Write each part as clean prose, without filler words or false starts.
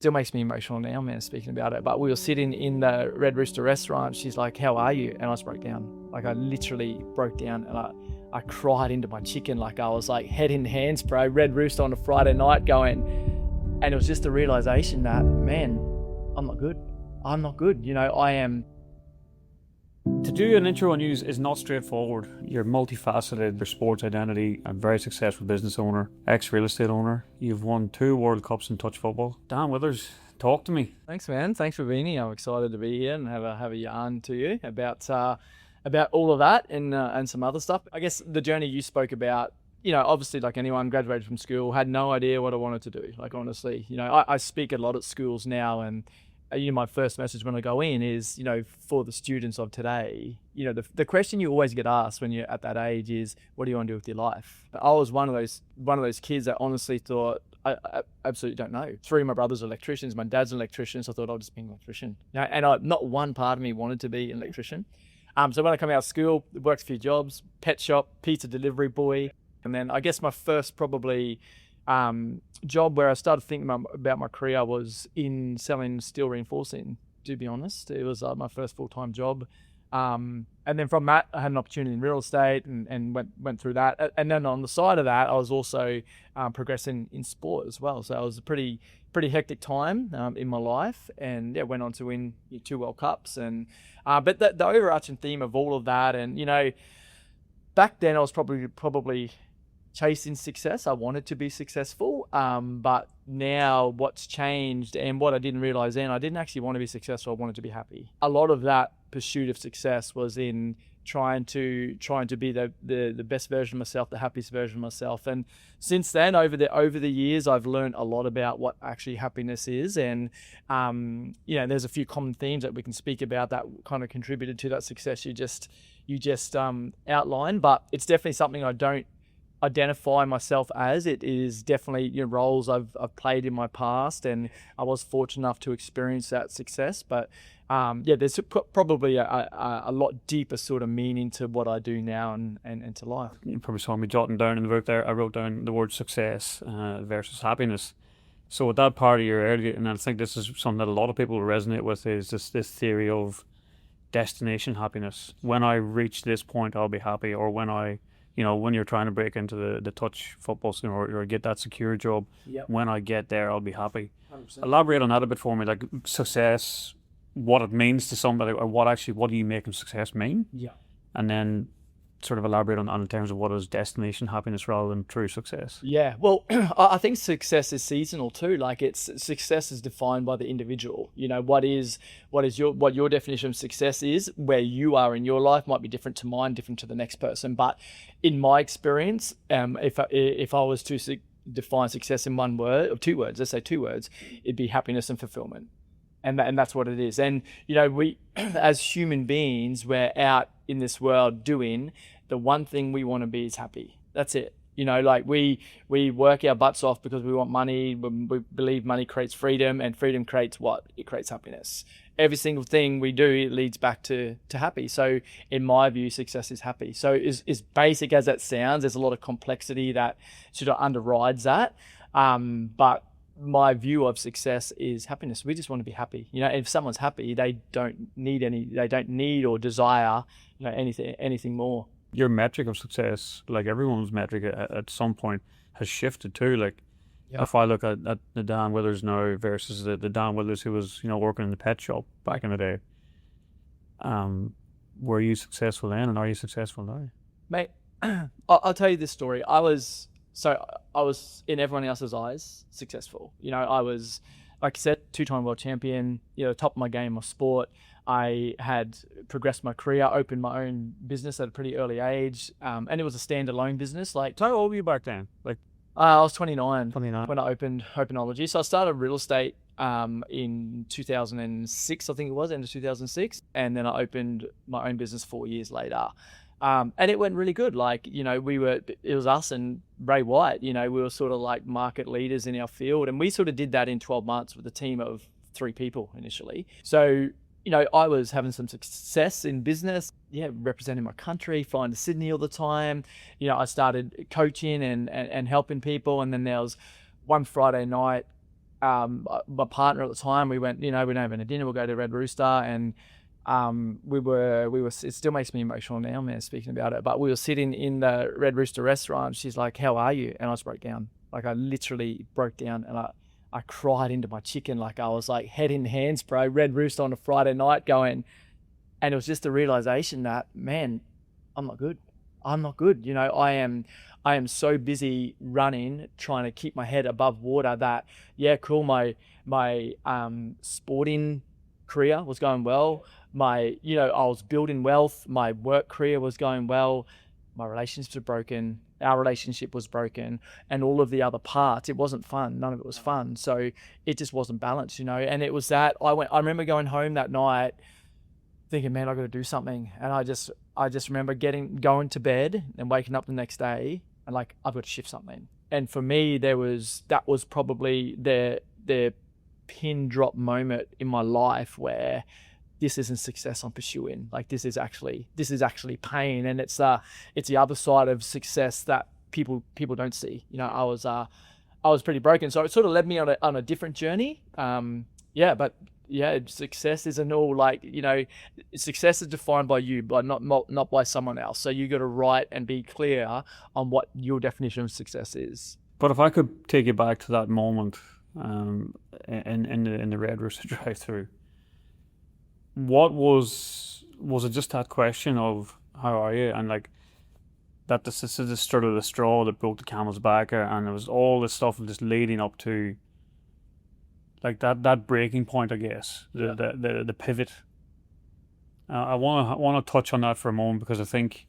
Still makes me emotional now, man, speaking about it. But we were sitting in the Red Rooster restaurant. She's like, "How are you?" And I just broke down. Like, I literally broke down, and I cried into my chicken. Like, I was like head in hands, bro. Red Rooster on a Friday night going. And it was just the realization that, man, I'm not good. I'm not good. You know, I am. To do an intro on you is not straightforward. You're multifaceted, your sports identity, a very successful business owner, ex-real estate owner. You've won 2 World Cups in touch football. Dan Withers, talk to me. Thanks, man. Thanks for being here. I'm excited to be here and have a yarn to you about all of that and some other stuff. I guess the journey you spoke about, you know, obviously like anyone, graduated from school, had no idea what I wanted to do. Like, honestly, you know, I speak a lot at schools now, and you know, my first message when I go in is, you know, for the students of today, you know, the question you always get asked when you're at that age is, what do you want to do with your life? I was one of those kids that honestly thought, I absolutely don't know. 3 of my brothers are electricians. My dad's an electrician, so I thought I'll just be an electrician. You know, and not one part of me wanted to be an electrician. So when I come out of school, worked a few jobs, pet shop, pizza delivery boy. And then I guess my first probably job where I started thinking about my career was in selling steel reinforcing, to be honest. It was my first full-time job. And then from that, I had an opportunity in real estate and went through that. And then on the side of that, I was also progressing in sport as well. So it was a pretty hectic time in my life, and yeah, went on to win 2 World Cups. And but the overarching theme of all of that, and you know, back then I was probably chasing success. I wanted to be successful, but now what's changed, and what I didn't realize then, I didn't actually want to be successful. I wanted to be happy. A lot of that pursuit of success was in trying to be the best version of myself, the happiest version of myself. And since then, over the years, I've learned a lot about what actually happiness is. And you know, there's a few common themes that we can speak about that kind of contributed to that success you just outlined. But it's definitely something I don't identify myself as. It is definitely, you know, roles I've played in my past, and I was fortunate enough to experience that success. But yeah, there's probably a lot deeper sort of meaning to what I do now and to life. You probably saw me jotting down in the book there. I wrote down the word success versus happiness. So with that part of your earlier, and I think this is something that a lot of people resonate with, is this theory of destination happiness. When I reach this point, I'll be happy. Or when you're trying to break into the touch football scene or get that secure job, yep, when I get there, I'll be happy. 100%. Elaborate on that a bit for me, like success, what it means to somebody, or what do you make success mean? Yeah. And then sort of elaborate on in terms of what is destination happiness rather than true success. Yeah, well, I think success is seasonal too. Like, success is defined by the individual. You know, what your definition of success is, where you are in your life, might be different to mine, different to the next person. But in my experience, if I was to define success in one word or 2 words, let's say 2 words, it'd be happiness and fulfillment. And that's what it is. And, you know, we, as human beings, we're out in this world doing the one thing we want to be is happy. That's it. You know, like we work our butts off because we want money. We believe money creates freedom, and freedom creates what? It creates happiness. Every single thing we do, it leads back to happy. So in my view, success is happy. So as basic as that sounds, there's a lot of complexity that sort of underrides that. But my view of success is happiness. We just want to be happy. You know, if someone's happy, they don't need or desire, you know, anything more. Your metric of success, like everyone's metric at some point, has shifted too. Like, yep, if I look at the Dan Withers now versus the Dan Withers who was, you know, working in the pet shop back in the day, were you successful then, and are you successful now? Mate, I'll tell you this story. I was in everyone else's eyes successful. You know, I was, like I said, 2-time world champion, you know, top of my game of sport. I had progressed my career, opened my own business at a pretty early age. And it was a standalone business. Like, so how old were you back then? Like, I was 29 when I opened Hopenology. So I started real estate in 2006, I think it was, end of 2006. And then I opened my own business 4 years later. And it went really good. Like, you know, it was us and Ray White, you know, we were sort of like market leaders in our field. And we sort of did that in 12 months with a team of 3 people initially. So, you know, I was having some success in business, yeah, representing my country, flying to Sydney all the time. You know, I started coaching and helping people. And then there was one Friday night, my partner at the time, we went, we're having a dinner, we'll go to Red Rooster, and we were, it still makes me emotional now, man, speaking about it, but we were sitting in the Red Rooster restaurant. She's like, how are you? And I just broke down. Like, I literally broke down, and I cried into my chicken. Like, I was like head in hands, bro, Red Rooster on a Friday night going, and it was just the realization that, man, I'm not good. I am so busy running, trying to keep my head above water that, yeah, cool. My sporting career was going well. I was building wealth. My work career was going well. My relationships were broken. Our relationship was broken, and all of the other parts, it wasn't fun. None of it was fun. So it just wasn't balanced, and it was that I remember going home that night thinking, man, I got to do something. And I just remember going to bed and waking up the next day and like, I've got to shift something. And for me, that was probably the pin drop moment in my life where this isn't success I'm pursuing. Like, this is actually pain. And it's the other side of success that people don't see. I was pretty broken. So it sort of led me on a different journey. Success isn't all like, success is defined by you, but not by someone else. So you got to write and be clear on what your definition of success is. But if I could take you back to that moment in the Red Rooster drive-through, what was it just that question of how are you, and like that this is the sort of the straw that broke the camel's back, and it was all this stuff just leading up to like that breaking point, I guess, the pivot. I want to touch on that for a moment, because I think,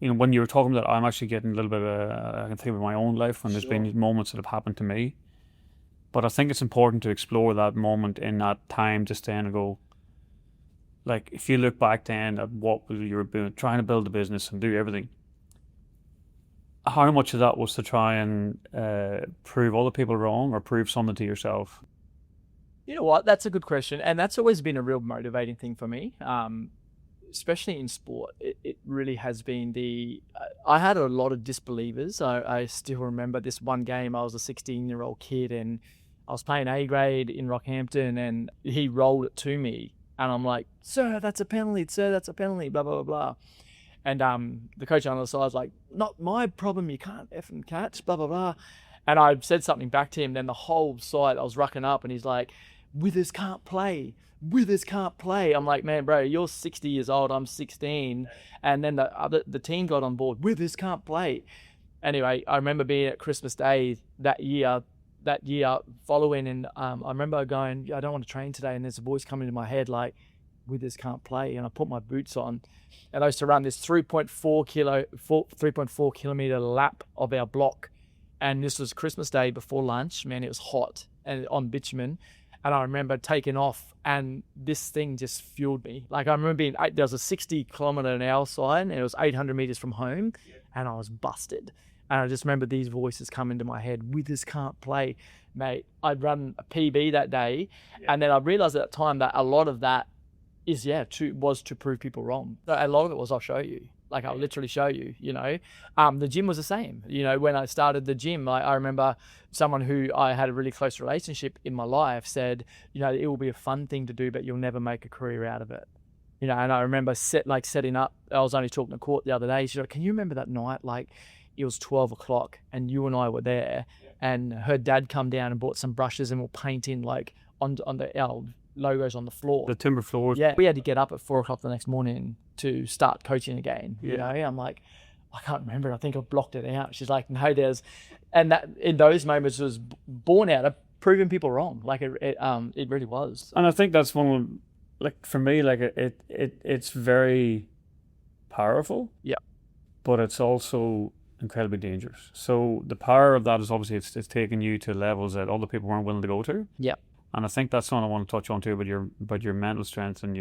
when you were talking about that, I'm actually getting a little bit I can think of my own life when there's been these moments that have happened to me. But I think it's important to explore that moment in that time, just then and go, like, if you look back then at what you were doing, trying to build a business and do everything, how much of that was to try and prove other people wrong or prove something to yourself? You know what? That's a good question. And that's always been a real motivating thing for me, especially in sport. It really has been I had a lot of disbelievers. I still remember this one game. I was a 16-year-old kid and I was playing A grade in Rockhampton, and he rolled it to me. And I'm like, sir, that's a penalty. Sir, that's a penalty, blah, blah, blah, blah. And the coach on the side was like, not my problem, you can't effing catch, blah, blah, blah. And I said something back to him. Then the whole side, I was rucking up, and he's like, Withers can't play. Withers can't play. I'm like, man, bro, you're 60 years old, I'm 16. And then the team got on board. Withers can't play. Anyway, I remember being at Christmas Day that year following, and I remember going, I don't want to train today. And there's a voice coming into my head like, Withers can't play. And I put my boots on, and I used to run this 3.4 kilometer lap of our block. And this was Christmas Day before lunch. Man, it was hot and on bitumen. And I remember taking off, and this thing just fueled me. Like, I remember there was a 60 kilometer an hour sign, and it was 800 meters from home, and I was busted. And I just remember these voices come into my head. Withers can't play, mate. I'd run a PB that day, and then I realized at that time that a lot of that was to prove people wrong. A lot of it was, I'll show you. Like, I'll literally show you, The gym was the same. When I started the gym, I remember someone who I had a really close relationship in my life said, it will be a fun thing to do, but you'll never make a career out of it. And I remember setting up, I was only talking to Court the other day. She's like, can you remember that night? Like, it was 12 o'clock and you and I were there, and her dad come down and bought some brushes and we're painting like on our logos on the floor. The timber floors. Yeah. We had to get up at 4 o'clock the next morning to start coaching again. I'm like, I can't remember. I think I blocked it out. She's like, no, and that in those moments was born out of proving people wrong. Like it really was. And I think that's one of, like, for me, like it's very powerful. Yeah. But it's also incredibly dangerous. So the power of that is obviously it's taking you to levels that other people weren't willing to go to. Yeah. And I think that's something I want to touch on too, about your mental strength and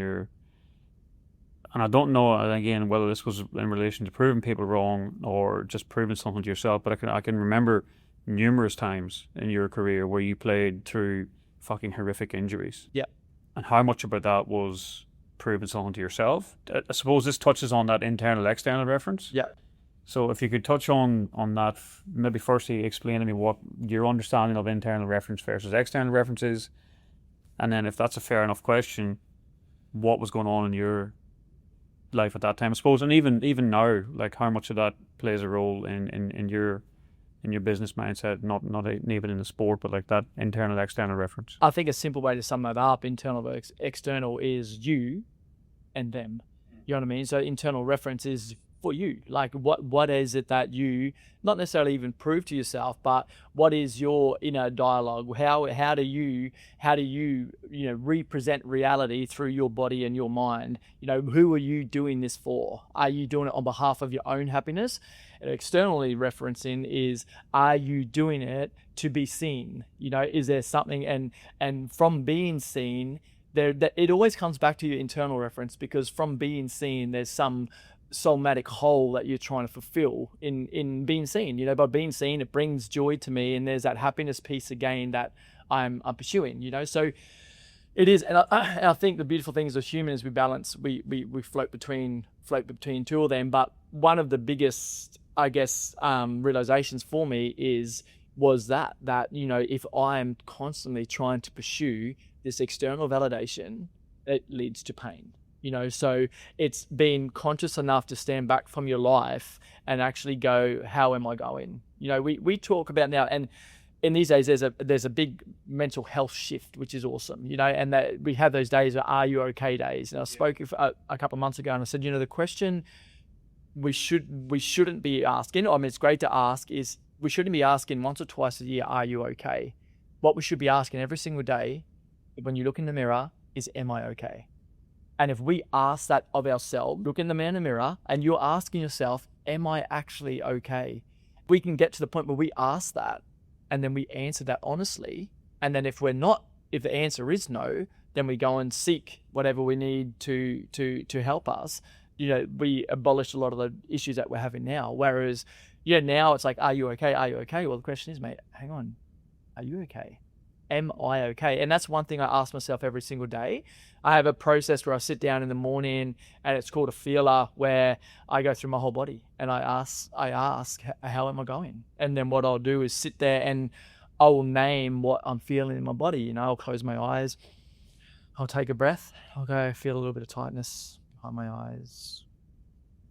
I don't know, again, whether this was in relation to proving people wrong or just proving something to yourself, but I can remember numerous times in your career where you played through fucking horrific injuries. Yeah. And how much about that was proving something to yourself? I suppose this touches on that internal external reference. Yeah. So if you could touch on that, maybe firstly explain to me what your understanding of internal reference versus external reference is, and then if that's a fair enough question, what was going on in your life at that time, I suppose, and even now, like how much of that plays a role in your business mindset, not even in the sport, but like that internal external reference. I think a simple way to sum that up, internal versus external, is you and them. You know what I mean? So internal reference is for you. Like what is it that you not necessarily even prove to yourself, but what is your inner dialogue? How do you represent reality through your body and your mind? Who are you doing this for? Are you doing it on behalf of your own happiness? And externally referencing is, are you doing it to be seen? Is there something, and from being seen, that it always comes back to your internal reference, because from being seen, there's some somatic hole that you're trying to fulfill in being seen. By being seen, it brings joy to me, and there's that happiness piece again that I'm pursuing. So it is, and I think the beautiful thing as a human is we balance, we float between two of them. But one of the biggest, I guess, realizations for me was that if I'm constantly trying to pursue this external validation, it leads to pain. So it's being conscious enough to stand back from your life and actually go, how am I going? We talk about now, and in these days there's a big mental health shift, which is awesome, and that we have those days of are you okay days. And I spoke a couple of months ago, and I said, the question we shouldn't be asking, I mean, it's great to ask, is we shouldn't be asking once or twice a year, are you okay? What we should be asking every single day when you look in the mirror is, am I okay? And if we ask that of ourselves, look in the man in the mirror, and you're asking yourself, am I actually okay? We can get to the point where we ask that, and then we answer that honestly. And then if the answer is no, then we go and seek whatever we need to help us. We abolish a lot of the issues that we're having now. Whereas, now it's like, are you okay? Are you okay? Well, the question is, mate, hang on, are you okay? Am I okay? And that's one thing I ask myself every single day. I have a process where I sit down in the morning, and it's called a feeler, where I go through my whole body and I ask, how am I going? And then what I'll do is sit there and I will name what I'm feeling in my body. I'll close my eyes, I'll take a breath, I'll go feel a little bit of tightness behind my eyes,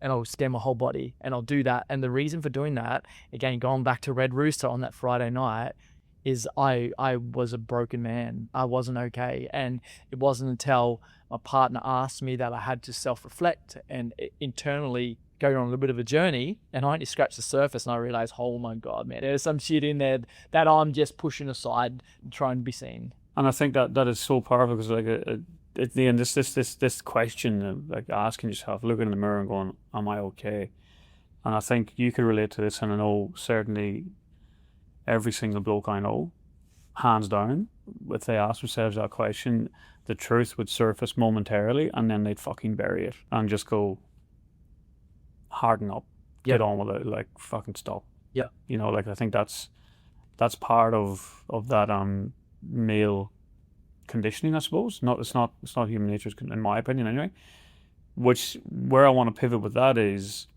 and I'll scan my whole body, and I'll do that. And the reason for doing that, again, going back to Red Rooster on that Friday night, is I was a broken man. I wasn't okay. And it wasn't until my partner asked me that I had to self-reflect and internally go on a little bit of a journey. And I only scratched the surface, and I realized, oh my God, man, there's some shit in there that I'm just pushing aside and trying to be seen. And I think that is so powerful, because like at the end, this question of like asking yourself, looking in the mirror and going, am I okay? And I think you could relate to this, and I know certainly every single bloke I know, hands down, if they ask themselves that question, the truth would surface momentarily, and then they'd fucking bury it and just go, harden up, get on with it, like fucking stop. Yeah. Like I think that's part of that male conditioning, I suppose. It's not human nature, in my opinion, anyway. Where I want to pivot with that is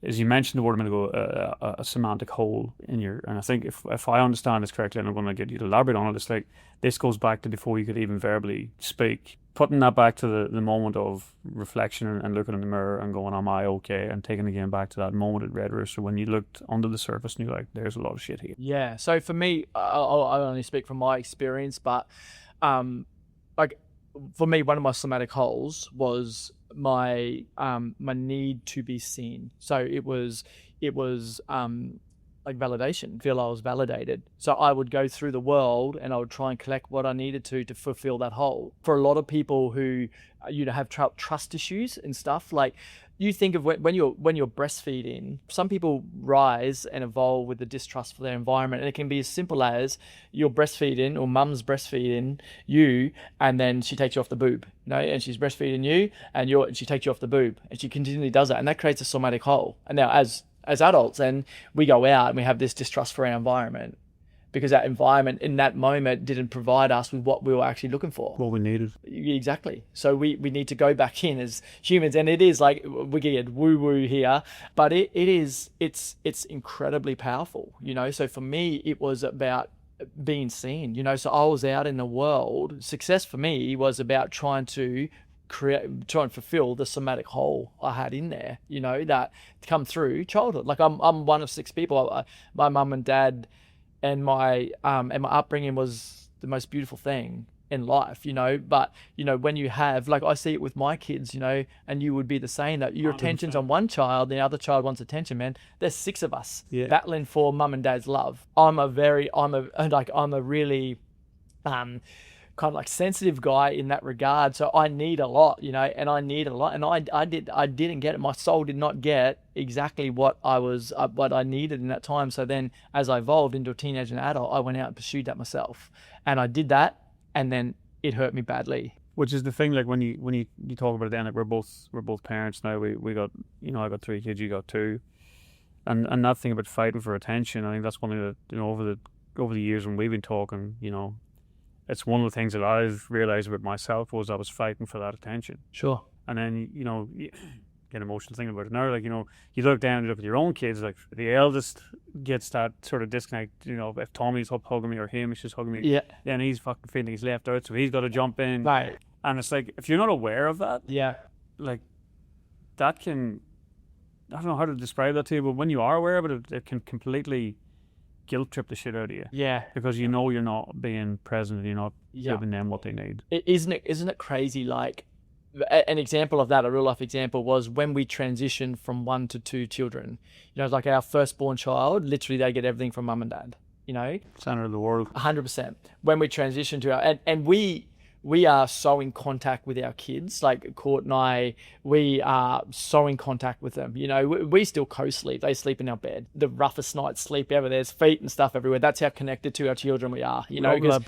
you mentioned the word a minute ago, a semantic hole in and I think if I understand this correctly, and I'm going to get you to elaborate on it, it's like this goes back to before you could even verbally speak. Putting that back to the moment of reflection and looking in the mirror and going, am I okay? And taking again back to that moment at Red Rooster when you looked under the surface and you're like, there's a lot of shit here. Yeah. So for me, I'll only speak from my experience, but like for me, one of my somatic holes was my need to be seen. So it was like validation, feel I was validated. So I would go through the world and I would try and collect what I needed to fulfill that hole. For a lot of people who have trust issues and stuff, like you think of when you're breastfeeding, some people rise and evolve with the distrust for their environment, and it can be as simple as you're breastfeeding or mum's breastfeeding you, and then she takes you off the boob, and she's breastfeeding you, and she takes you off the boob, and she continually does that, and that creates a somatic hole. And now as adults, and we go out and we have this distrust for our environment. because that environment in that moment didn't provide us with what we were actually looking for. What we needed. Exactly. So we need to go back in as humans, and it is like, we get woo woo here, but it's incredibly powerful, you know. So for me, it was about being seen, you know. So I was out in the world. Success for me was about trying to fulfill the somatic hole I had in there, you know, that come through childhood. Like I'm one of 6 people. My mum and dad and my upbringing was the most beautiful thing in life, you know. But, you know, when you have, like, I see it with my kids, you know, and you would be the same, that your 100%. Attention's on one child, the other child wants attention, man. There's 6 of us battling for mum and dad's love. I'm a really kind of like sensitive guy in that regard. So I need a lot, you know, and I need a lot. And I didn't get it. My soul did not get exactly what I needed in that time. So then as I evolved into a teenager and adult, I went out and pursued that myself. And I did that, and then it hurt me badly. Which is the thing, like when you talk about it then, like we're both parents now. We got, you know, I got 3 kids, you got 2. And that thing about fighting for attention, I think that's one thing that, you know, over the years when we've been talking, you know, it's one of the things that I've realized about myself was I was fighting for that attention. Sure. And then, you know, you get emotional thinking about it now. Like, you know, you look down and look at your own kids, like the eldest gets that sort of disconnect, you know, if Tommy's up hugging me or Hamish is hugging me, then he's fucking feeling he's left out, so he's got to jump in. Right. And it's like, if you're not aware of that, like that can, I don't know how to describe that to you, but when you are aware of it, it can completely guilt trip the shit out of you. Yeah. Because you know you're not being present and you're not giving them what they need. Isn't it crazy? Like, an example of that, a real life example, was when we transitioned from 1 to 2 children. You know, like our firstborn child, literally they get everything from mum and dad, you know. Center of the world. 100%. When we transitioned to our, and we are so in contact with our kids, like Court and I, we are so in contact with them. You know, we still co-sleep. They sleep in our bed. The roughest night's sleep ever. There's feet and stuff everywhere. That's how connected to our children we are. You know, because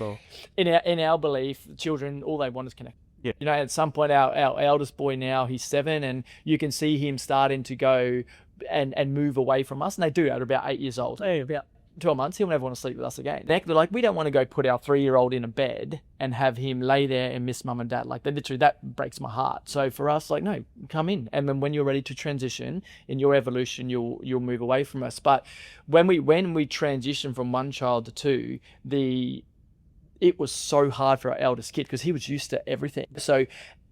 in our belief, children, all they want is connect. Yeah. You know, at some point, our eldest boy now, he's 7, and you can see him starting to go and move away from us. And they do at about 8 years old. Hey, about 12 months, he'll never want to sleep with us again. They're like, we don't want to go put our 3-year-old in a bed and have him lay there and miss mum and dad. Like, that breaks my heart. So for us, like, no, come in. And then when you're ready to transition in your evolution, you'll move away from us. But when we transition from 1 child to 2, it was so hard for our eldest kid because he was used to everything. So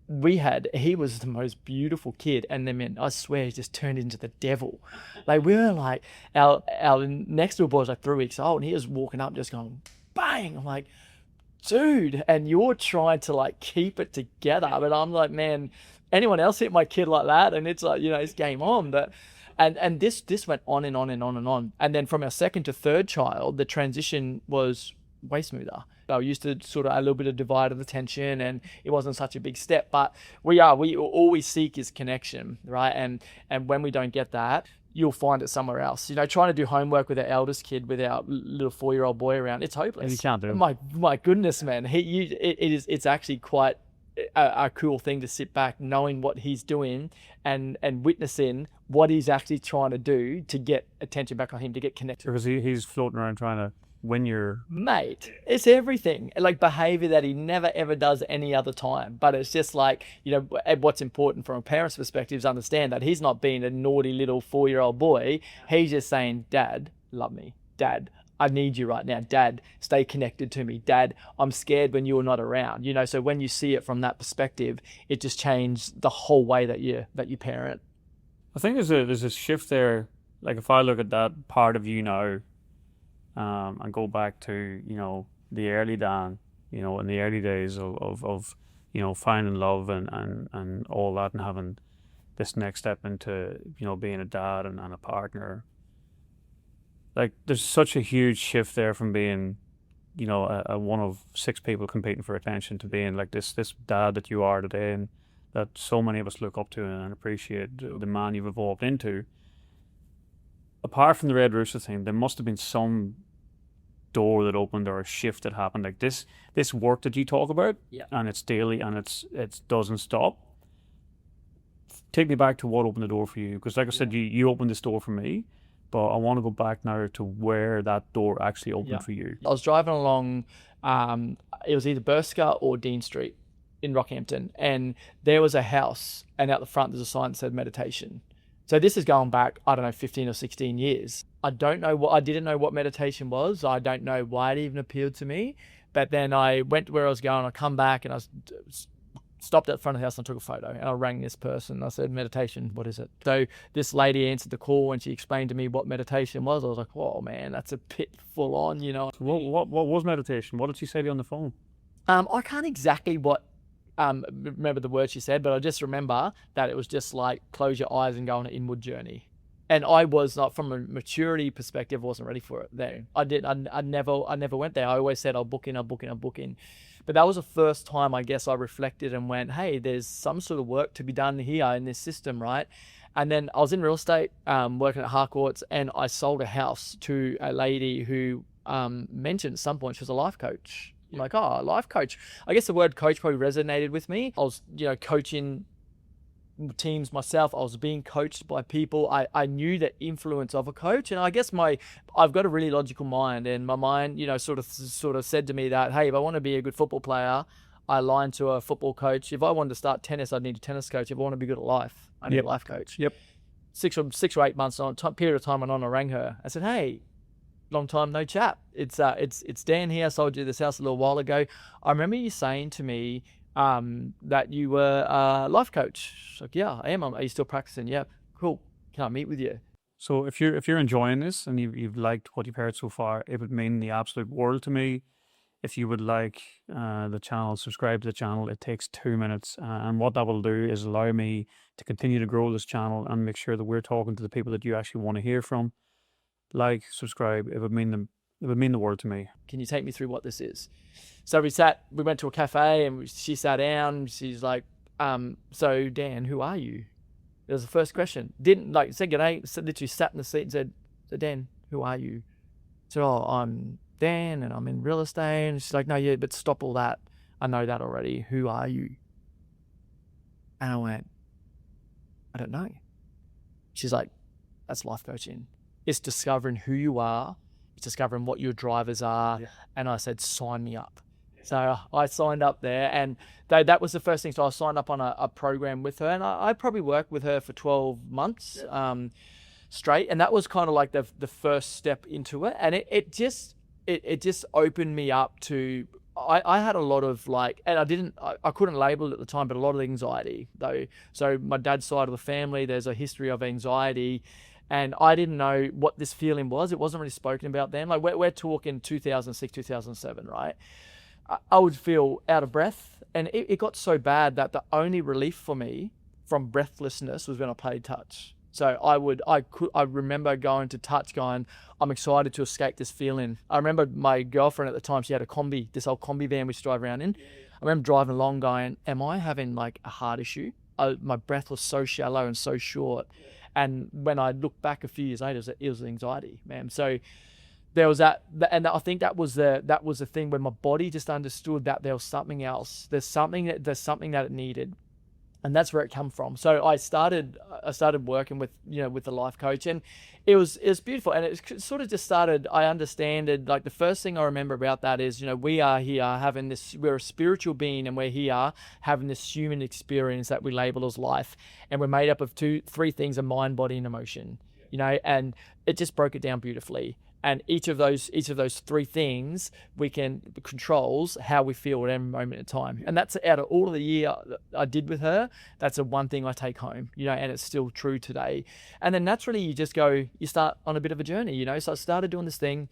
he was the most beautiful kid, and then, man, I swear he just turned into the devil. Like, we were like, our next door boy was like 3 weeks old, and he was walking up just going bang. I'm like, dude, and you're trying to like keep it together, but I'm like, man, anyone else hit my kid like that, and it's like, you know, it's game on. But and this went on and on and on and on. And then from our 2nd to 3rd child, the transition was way smoother. I used to sort of a little bit of divided attention, and it wasn't such a big step. But we all we seek is connection, right? And when we don't get that, you'll find it somewhere else. You know, trying to do homework with our eldest kid, with our little 4-year-old boy around, it's hopeless. And you can't do it. My goodness, man, it's actually quite a cool thing to sit back knowing what he's doing and witnessing what he's actually trying to do to get attention back on him, to get connected. Because he's floating around trying to win your... Mate, it's everything. Like behavior that he never ever does any other time. But it's just like, you know, what's important from a parent's perspective is understand that he's not being a naughty little 4-year-old boy. He's just saying, Dad, love me. Dad, I need you right now. Dad, stay connected to me. Dad, I'm scared when you're not around. You know, so when you see it from that perspective, it just changed the whole way that you parent. I think there's a shift there. Like if I look at that part of you now, and go back to, you know, the early Dan, you know, in the early days of you know, finding love and all that, and having this next step into, you know, being a dad and a partner. Like, there's such a huge shift there from being, you know, a one of 6 people competing for attention to being like this dad that you are today, and that so many of us look up to and appreciate the man you've evolved into. Apart from the Red Rooster thing, there must have been some door that opened or a shift that happened. Like this work that you talk about, and it's daily and it doesn't stop. Take me back to what opened the door for you, because like I said, you opened this door for me, but I want to go back now to where that door actually opened Yeah. for you. I was driving along, it was either Burska or Dean Street in Rockhampton, and there was a house, and out the front there's a sign that said meditation. So this is going back, I don't know, 15 or 16 years. I didn't know what meditation was. I don't know why it even appealed to me. But then I went to where I was going, I come back and I stopped at the front of the house and I took a photo, and I rang this person. I said, meditation, what is it? So this lady answered the call and she explained to me what meditation was. I was like, oh man, that's a bit full on, you know. So what was meditation? What did she say to you on the phone? I can't exactly remember the words she said, but I just remember that it was just like close your eyes and go on an inward journey. And I was not, from a maturity perspective, wasn't ready for it there. I never went there. I always said I'll book in. But that was the first time I guess I reflected and went, hey, there's some sort of work to be done here in this system, right? And then I was in real estate, working at Harcourts, and I sold a house to a lady who mentioned at some point she was a life coach. I'm like, oh, a life coach. I guess the word coach probably resonated with me. I was, coaching teams myself. I was being coached by people. I knew the influence of a coach, and I guess I've got a really logical mind, and my mind, sort of said to me that, hey, if I want to be a good football player, I aligned to a football coach. If I wanted to start tennis, I'd need a tennis coach. If I want to be good at life, I need a life coach. Yep. 6 or 8 months period of time went on, I rang her. I said, hey, long time no chat. It's Dan here. I sold you this house a little while ago. I remember you saying to me that you were a life coach. She's like, yeah, I am. Are you still practicing? Yeah, cool. Can I meet with you? So if you're enjoying this and you've liked what you've heard so far, it would mean the absolute world to me if you would like the channel, subscribe to the channel. It takes 2 minutes, and what that will do is allow me to continue to grow this channel and make sure that we're talking to the people that you actually want to hear from. Like, subscribe. It would mean the world to me. Can you take me through what this is? So we went to a cafe, and she sat down. She's like, so Dan, who are you? It was the first question. Didn't said good day, literally sat in the seat and said, so Dan, who are you? I said, oh, I'm Dan and I'm in real estate. And she's like, no, yeah, but stop all that. I know that already. Who are you? And I went, I don't know. She's like, that's life coaching. It's discovering who you are. It's discovering what your drivers are. Yeah. And I said, sign me up. So I signed up there, and that was the first thing. So I signed up on a program with her, and I probably worked with her for 12 months straight. And that was kind of like the first step into it. And it just opened me up to, I had a lot of and I couldn't label it at the time, but a lot of anxiety though. So my dad's side of the family, there's a history of anxiety. And I didn't know what this feeling was. It wasn't really spoken about then. Like we're talking 2006, 2007, right? I would feel out of breath. And it got so bad that the only relief for me from breathlessness was when I played touch. So I remember going to touch going, I'm excited to escape this feeling. I remember my girlfriend at the time, she had this old combi van we used to drive around in. I remember driving along going, am I having like a heart issue? My breath was so shallow and so short. And when I look back a few years later, it was anxiety, man. So there was that, and I think that was the thing when my body just understood that there was something else. There's something that it needed, and that's where it come from. So I started working with the life coach, and it was beautiful, and it sort of just started. I understand it. Like the first thing I remember about that is we are here having this. We're a spiritual being, and we're here having this human experience that we label as life, and we're made up of three things: a mind, body, and emotion. And it just broke it down beautifully. And each of those three things controls how we feel at every moment in time. And that's out of all of the year I did with her, that's the one thing I take home, and it's still true today. And then naturally you start on a bit of a journey, So I started doing this thing.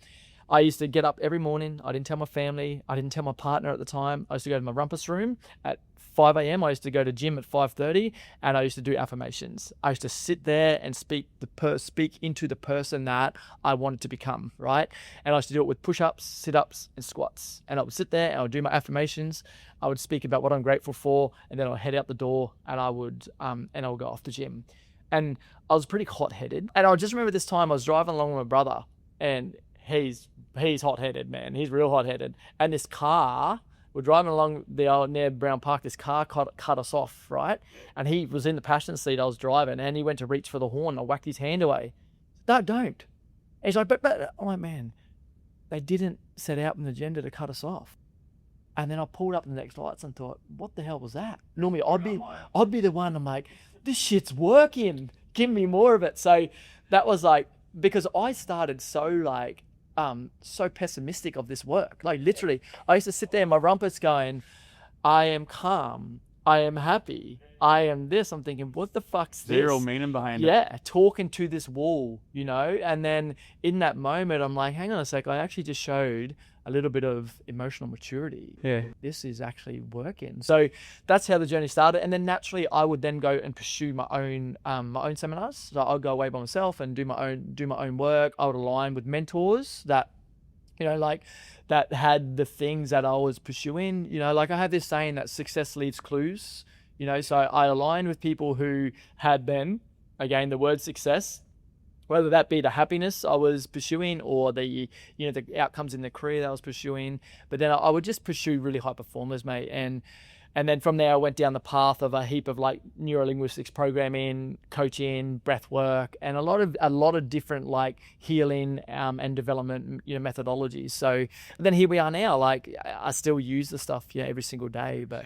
I used to get up every morning. I didn't tell my family. I didn't tell my partner at the time. I used to go to my rumpus room at 5 a.m. I used to go to gym at 5:30, and I used to do affirmations. I used to sit there and speak into the person that I wanted to become, right? And I used to do it with push-ups, sit-ups, and squats. And I would sit there and I would do my affirmations. I would speak about what I'm grateful for, and then I'd head out the door and I would go off the gym. And I was pretty hot-headed. And I just remember this time I was driving along with my brother, and he's hot-headed, man. He's real hot-headed. And this car, we're driving along the old near Brown Park. This car cut us off, right? And he was in the passenger seat. I was driving, and he went to reach for the horn. I whacked his hand away. No, don't. And he's like, but I'm like, man, they didn't set out an agenda to cut us off. And then I pulled up the next lights and thought, what the hell was that? Normally I'd be the one, I'm like, this shit's working. Give me more of it. So that was like, because I started so pessimistic of this work. Like literally, I used to sit there, my rumpus going, I am calm, I am happy, I am this. I'm thinking, what the fuck's this? Zero meaning behind it. Yeah, talking to this wall, and then in that moment, I'm like, hang on a sec, I actually just showed a little bit of emotional maturity. Yeah. This is actually working. So that's how the journey started. And then naturally I would then go and pursue my own seminars. So I'll go away by myself and do my own work. I would align with mentors that, that had the things that I was pursuing. I have this saying that success leaves clues, so I aligned with people who had then, again, the word success, whether that be the happiness I was pursuing or the outcomes in the career that I was pursuing. But then I would just pursue really high performers, mate. And then from there, I went down the path of a heap of like neurolinguistics programming, coaching, breath work, and a lot of different like healing and development methodologies. So then here we are now. Like I still use the stuff every single day, but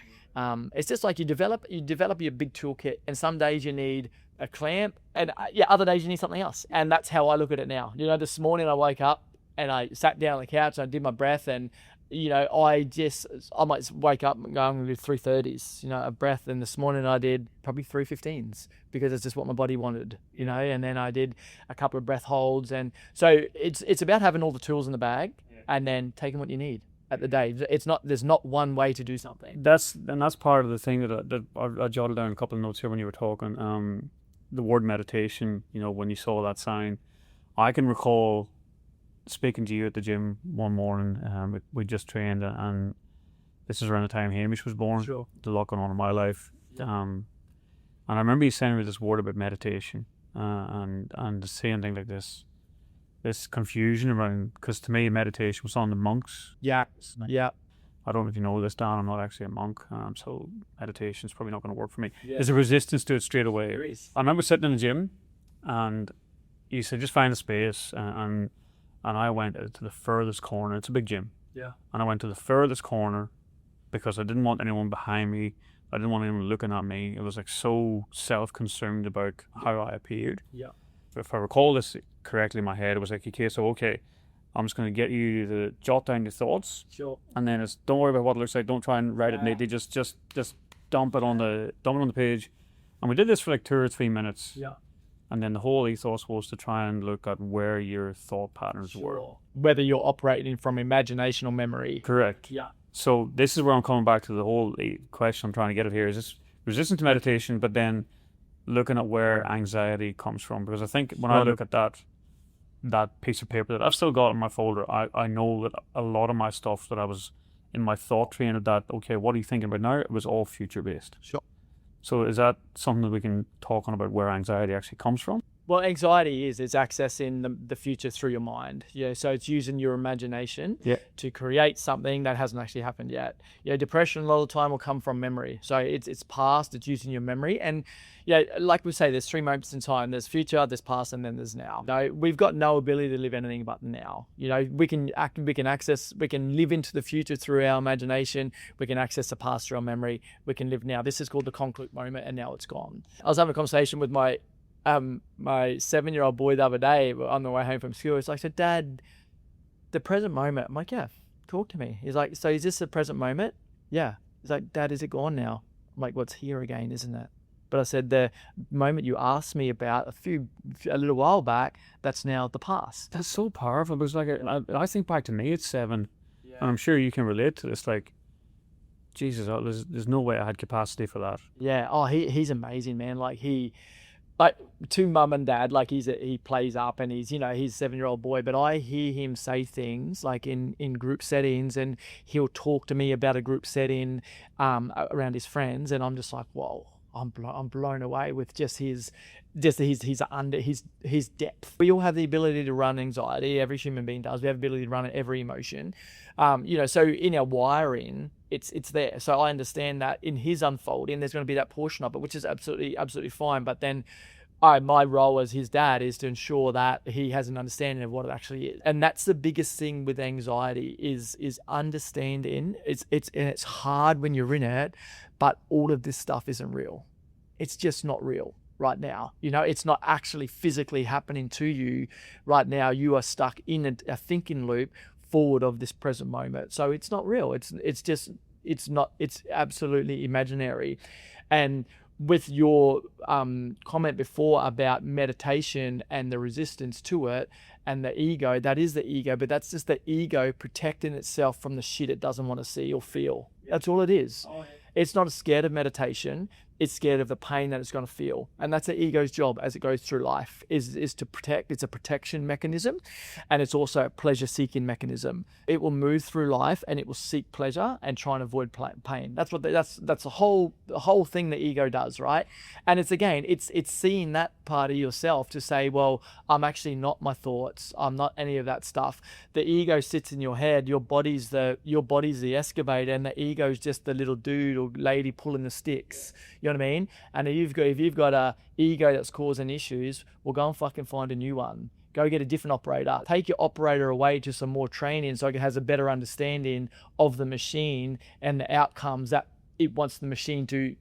it's just like you develop your big toolkit, and some days you need a clamp, and other days you need something else. And that's how I look at it now. This morning I woke up and I sat down on the couch and I did my breath, and I might wake up and go, I'm gonna do 330s, a breath. And this morning I did probably 315s because it's just what my body wanted, and then I did a couple of breath holds. And so it's about having all the tools in the bag and then taking what you need at the day. There's not one way to do something. That's part of the thing that I jotted down a couple of notes here when you were talking. The word meditation, when you saw that sign, I can recall speaking to you at the gym one morning. We just trained, and this is around the time Hamish was born. Sure. The lot going on in my life. And I remember you saying this word about meditation, and saying things like this confusion around, because to me meditation was on the monks. Yeah. I don't know if you know this, Dan, I'm not actually a monk, so meditation's probably not going to work for me. Yeah. There's a resistance to it straight away. There is. I remember sitting in the gym, and you said just find a space, and I went to the furthest corner. It's a big gym. Yeah. And I went to the furthest corner because I didn't want anyone behind me. I didn't want anyone looking at me. It was like so self-concerned about how I appeared. Yeah. If I recall this correctly in my head, it was like, okay, I'm just going to get you to jot down your thoughts. Sure. And then don't worry about what it looks like. Don't try and write it neatly. Just dump it on the page. And we did this for like 2 or 3 minutes. Yeah. And then the whole ethos was to try and look at where your thought patterns were. Whether you're operating from imagination or memory. Correct. Yeah. So this is where I'm coming back to the whole question I'm trying to get at here. Is this resistance to meditation, but then looking at where anxiety comes from? Because I think when I look at that piece of paper that I've still got in my folder, I know that a lot of my stuff that I was in my thought train of that, okay, what are you thinking about now? It was all future based. Sure. So is that something that we can talk on about where anxiety actually comes from? Well, anxiety is accessing the future through your mind. Yeah, so it's using your imagination to create something that hasn't actually happened yet. Depression a lot of the time will come from memory. So it's past, it's using your memory. And like we say, there's 3 moments in time. There's future, there's past, and then there's now. We've got no ability to live anything but now. We can live into the future through our imagination. We can access the past through our memory. We can live now. This is called the concrete moment, and now it's gone. I was having a conversation with my 7-year-old boy the other day on the way home from school. It's like, so Dad, the present moment. I'm like, yeah, talk to me. He's like, so is this the present moment? Yeah. He's like, Dad, is it gone now? I'm like, well, it's here again, isn't it? But I said, the moment you asked me about a little while back, that's now the past. That's so powerful, because like I think back to me at 7, and I'm sure you can relate to this. Like, Jesus, there's no way I had capacity for that. Yeah. Oh, he's amazing, man. Like to mum and dad, like he plays up, and he's a 7-year-old boy, but I hear him say things like in group settings, and he'll talk to me about a group setting around his friends, and I'm just like, whoa, I'm blown away with just his depth. We all have the ability to run anxiety. Every human being does. We have the ability to run every emotion. So in our wiring, it's there. So I understand that in his unfolding, there's going to be that portion of it, which is absolutely fine. But then my role as his dad is to ensure that he has an understanding of what it actually is. And that's the biggest thing with anxiety is understanding. It's hard when you're in it, but all of this stuff isn't real. It's just not real right now. It's not actually physically happening to you right now. You are stuck in a thinking loop forward of this present moment. So it's not real. It's absolutely imaginary. And with your comment before about meditation and the resistance to it and the ego, that is the ego, but that's just the ego protecting itself from the shit it doesn't want to see or feel. That's all it is. Oh, yeah. It's not scared of meditation. It's scared of the pain that it's going to feel. And that's the ego's job as it goes through life, is to protect. It's a protection mechanism, and it's also a pleasure-seeking mechanism. It will move through life and it will seek pleasure and try and avoid that's the whole thing the ego does, right? And it's seeing that part of yourself to say, well, I'm actually not my thoughts. I'm not any of that stuff. The ego sits in your head. Your body's the excavator, and the ego's just the little dude or lady pulling the sticks. You know what I mean? And if you've got a ego that's causing issues, well, go and fucking find a new one. Go get a different operator. Take your operator away to some more training so it has a better understanding of the machine and the outcomes that it wants the machine to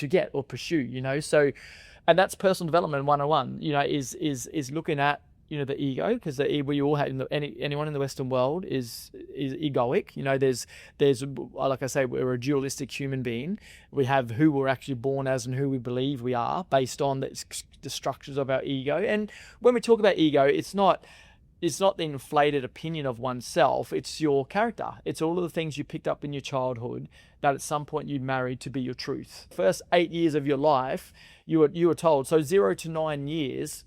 get or pursue. So, and that's personal development 101. Is looking at the ego, because we all have, anyone in the Western world is egoic. There's like I say, we're a dualistic human being. We have who we're actually born as and who we believe we are based on the structures of our ego. And when we talk about ego, it's not the inflated opinion of oneself. It's your character. It's all of the things you picked up in your childhood that at some point you married to be your truth. First 8 years of your life, you were told. So 0 to 9 years.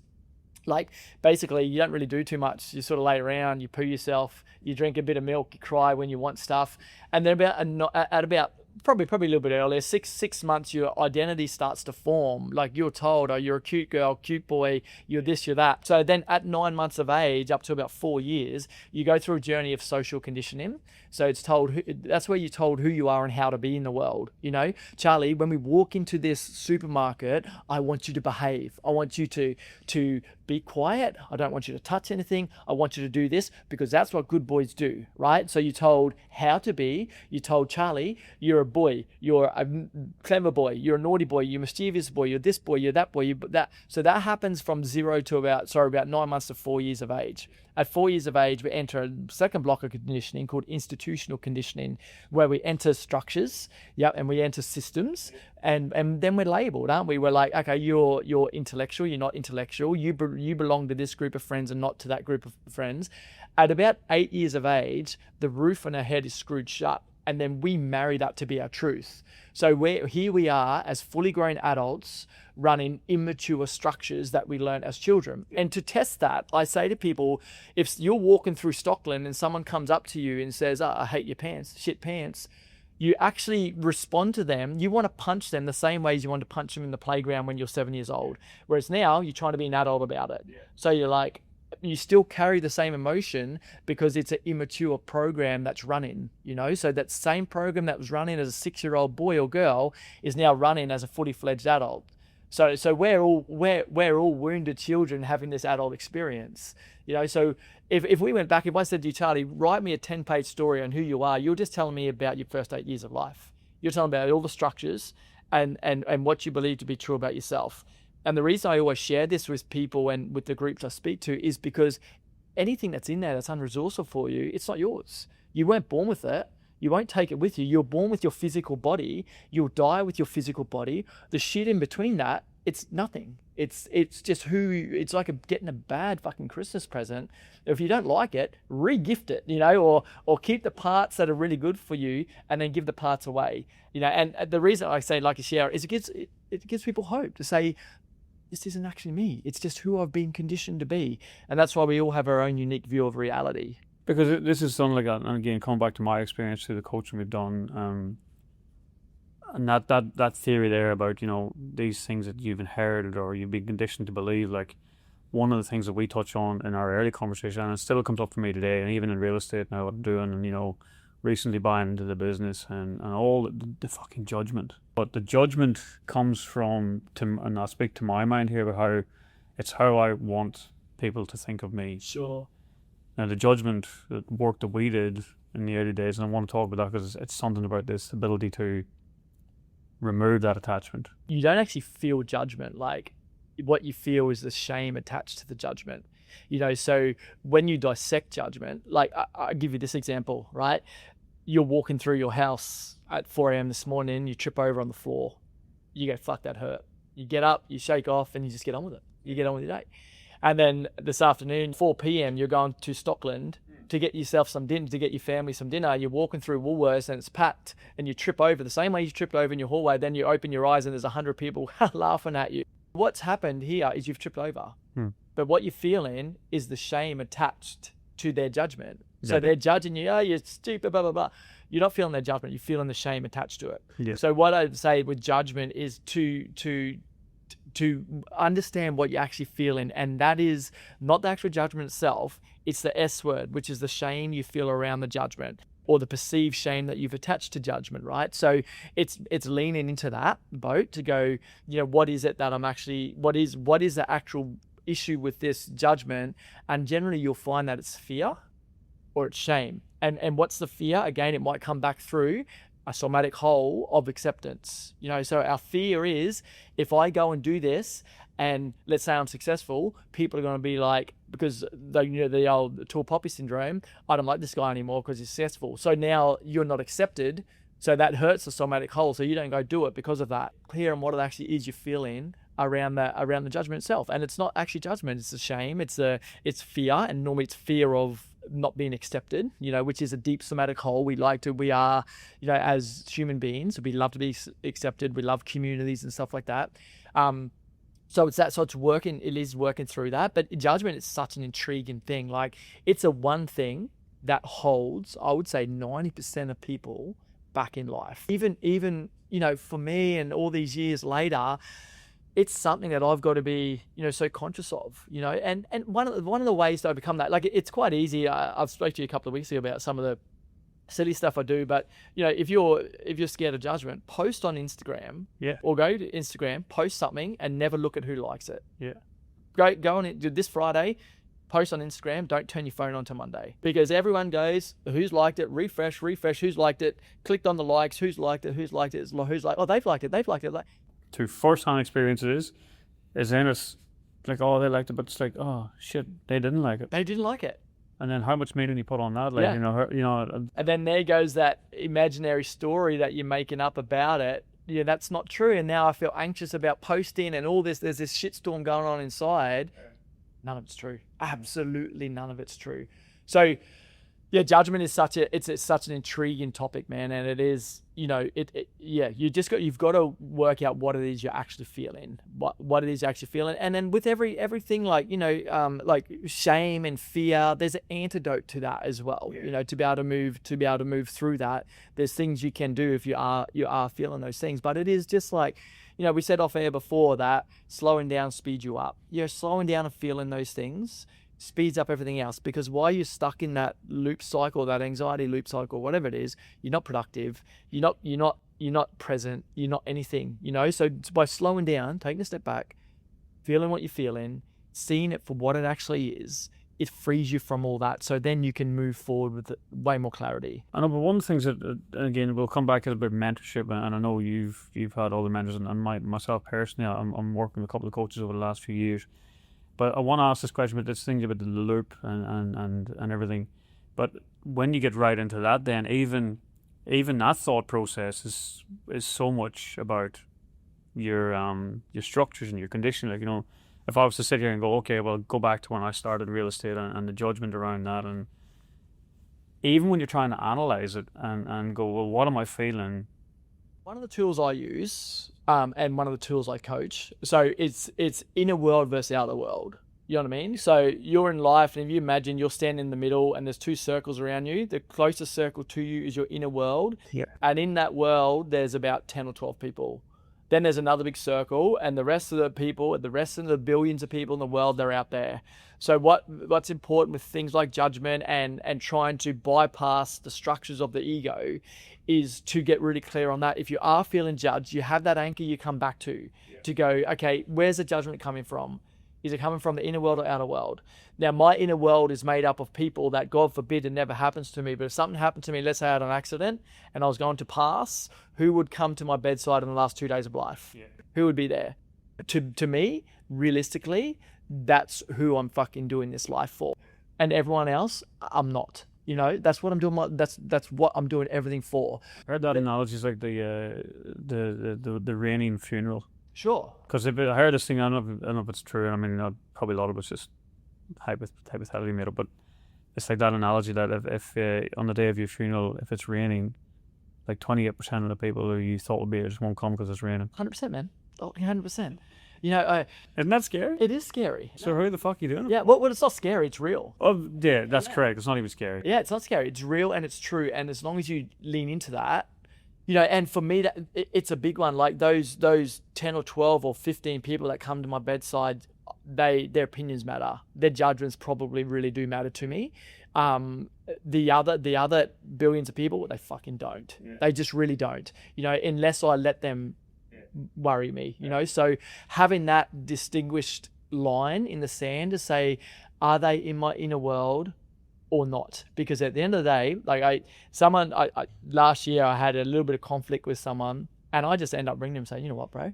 Like, basically, you don't really do too much. You sort of lay around, you poo yourself, you drink a bit of milk, you cry when you want stuff. And then at about probably a little bit earlier, six months, your identity starts to form. Like, you're told, oh, you're a cute girl, cute boy, you're this, you're that. So then at 9 months of age, up to about 4 years, you go through a journey of social conditioning. So it's told, that's where you're told who you are and how to be in the world. Charlie, when we walk into this supermarket, I want you to behave. I want you to be quiet. I don't want you to touch anything. I want you to do this because that's what good boys do, right? So you're told how to be. You're told, Charlie, you're a boy. You're a clever boy. You're a naughty boy. You're a mischievous boy. You're this boy. You're that boy. You're that. So that happens from 0 to about 9 months to 4 years of age. At 4 years of age, we enter a second block of conditioning called institutional conditioning, where we enter structures, and we enter systems, and then we're labeled, aren't we? We're like, okay, you're intellectual, you're not intellectual, you belong to this group of friends and not to that group of friends. At about 8 years of age, the roof on our head is screwed shut, and then we marry that to be our truth. So here we are as fully grown adults running immature structures that we learn as children. And to test that, I say to people, if you're walking through Stockland and someone comes up to you and says, oh, I hate your pants, shit pants, you actually respond to them. You want to punch them the same way as you want to punch them in the playground when you're 7 years old. Whereas now you're trying to be an adult about it. Yeah. So you're like, you still carry the same emotion because it's an immature program that's running, so that same program that was running as a 6-year-old boy or girl is now running as a fully fledged adult. So we're all wounded children having this adult experience, so if we went back, if I said to you, Charlie, write me a 10-page story on who you are, you're just telling me about your first 8 years of life. You're telling me about all the structures and what you believe to be true about yourself. And the reason I always share this with people and with the groups I speak to is because anything that's in there that's unresourceful for you, it's not yours. You weren't born with it. You won't take it with you. You're born with your physical body. You'll die with your physical body. The shit in between that, it's nothing. It's just it's like getting a bad fucking Christmas present. If you don't like it, re-gift it, or keep the parts that are really good for you and then give the parts away. And the reason I say like a share is it gives people hope to say, this isn't actually me. It's just who I've been conditioned to be. And that's why we all have our own unique view of reality. Because this is something like that, and again, coming back to my experience through the coaching we've done, and that theory there about, these things that you've inherited or you've been conditioned to believe, like one of the things that we touch on in our early conversation, and it still comes up for me today, and even in real estate now, what I'm doing, and, recently buying into the business and all the fucking judgment. But the judgment comes from, and I'll speak to my mind here about how It's how I want people to think of me. Sure. Now, the judgment, the work that we did in the early days, and I want to talk about that because it's something about this ability to remove that attachment. You don't actually feel judgment. Like, what you feel is the shame attached to the judgment. So when you dissect judgment, like I'll give you this example, right? You're walking through your house at 4 a.m. this morning, you trip over on the floor, you go, fuck, that hurt. You get up, you shake off, and you just get on with it. You get on with your day. And then this afternoon, 4 p.m., you're going to Stockland to get yourself some dinner, to get your family some dinner. You're walking through Woolworths and it's packed, and you trip over the same way you tripped over in your hallway. Then you open your eyes and there's 100 people laughing at you. What's happened here is you've tripped over. But what you're feeling is the shame attached to their judgment. So they're judging you, you're stupid, blah, blah, blah. You're not feeling their judgment. You're feeling the shame attached to it. Yeah. So what I'd say with judgment is to understand what you're actually feeling. And that is not the actual judgment itself. It's the S word, which is the shame you feel around the judgment, or the perceived shame that you've attached to judgment, right? So it's leaning into that boat to go, what is it that I'm actually, what is the actual issue with this judgment? And generally you'll find that it's fear or it's shame. And what's the fear? Again, it might come back through a somatic hole of acceptance. So our fear is, if I go and do this and let's say I'm successful, people are going to be like, because the old tall poppy syndrome, I don't like this guy anymore because he's successful. So now you're not accepted. So that hurts the somatic hole. So you don't go do it because of that. Clear on what it actually is you're feeling around the judgment itself. And it's not actually judgment, it's a shame, it's fear, and normally it's fear of not being accepted, which is a deep somatic hole. We are, as human beings, we love to be accepted, we love communities and stuff like that. So it's that, so it is working through that. But judgment is such an intriguing thing. Like, it's a one thing that holds, I would say, 90% of people back in life. Even for me, and all these years later, it's something that I've got to be, so conscious of, and one of the ways to overcome that, like, it's quite easy. I've spoke to you a couple of weeks ago about some of the silly stuff I do, but if you're scared of judgment, post on Instagram, or go to Instagram, post something and never look at who likes it. Go on it. This Friday, post on Instagram, don't turn your phone on till Monday, because everyone goes, who's liked it, refresh, who's liked it, clicked on the likes, who's liked it, oh, they've liked it. To first-hand experiences, is then it's like, oh, they liked it, but it's like, oh shit, they didn't like it. They didn't like it. And then how much meaning you put on that, like, And then there goes that imaginary story that you're making up about it. Yeah, that's not true. And now I feel anxious about posting and all this. There's this shitstorm going on inside. None of it's true. Absolutely none of it's true. So, yeah, judgment is such an intriguing topic, man, and it is, you've got to work out what it is you're actually feeling, what it is you're actually feeling, and then with everything like like shame and fear, there's an antidote to that as well. To be able to move through that, there's things you can do if you are feeling those things, but it is just like, we said off air before that slowing down speeds you up. Slowing down and feeling those things speeds up everything else, because while you're stuck in that loop cycle, that anxiety loop cycle, whatever it is, you're not productive, you're not present, you're not anything, so by slowing down, taking a step back, feeling what you're feeling, seeing it for what it actually is, it frees you from all that, so then you can move forward with way more clarity. I know, but one of the things that, again, we'll come back to about mentorship, and I know you've had other mentors, and myself personally, I'm working with a couple of coaches over the last few years. But I want to ask this question about this thing about the loop and everything. But when you get right into that, then even that thought process is so much about your structures and your conditioning. Like, if I was to sit here and go, okay, well, go back to when I started real estate and the judgment around that, and even when you're trying to analyze it and go, well, what am I feeling? One of the tools I use, and one of the tools I coach, so it's inner world versus outer world. You know what I mean? So you're in life, and if you imagine you're standing in the middle and there's two circles around you, the closest circle to you is your inner world. Yeah. And in that world, there's about 10 or 12 people. Then there's another big circle, and the rest of the people, the rest of the billions of people in the world, they're out there. So what's important with things like judgment and trying to bypass the structures of the ego is to get really clear on that. If you are feeling judged, you have that anchor you come back to go, okay, where's the judgment coming from? Is it coming from the inner world or outer world? Now, my inner world is made up of people that, God forbid, it never happens to me. But if something happened to me, let's say I had an accident and I was going to pass, who would come to my bedside in the last 2 days of life? Yeah. Who would be there? To me, realistically, that's who I'm fucking doing this life for. And everyone else, I'm not. You know, that's what I'm doing. That's what I'm doing everything for. I heard that analogy is like the raining funeral. Sure. Because I heard this thing, I don't know if it's true. I mean, probably a lot of it's just hypothetically made up. But it's like that analogy that if on the day of your funeral, if it's raining, like 28% of the people who you thought would be there just won't come because it's raining. 100%, man. 100%. You know, isn't that scary? It is scary. So who the fuck are you doing it? Yeah, well, it's not scary. It's real. Oh, yeah, that's correct. It's not even scary. Yeah, it's not scary. It's real and it's true. And as long as you lean into that, you know, and for me, it's a big one. Like those 10 or 12 or 15 people that come to my bedside, their opinions matter. Their judgments probably really do matter to me. The other billions of people, they fucking don't. Yeah. They just really don't. You know, unless I let them worry me, you know. So having that distinguished line in the sand to say, are they in my inner world or not? Because at the end of the day, like last year I had a little bit of conflict with someone and I just end up bringing them saying, you know what, bro,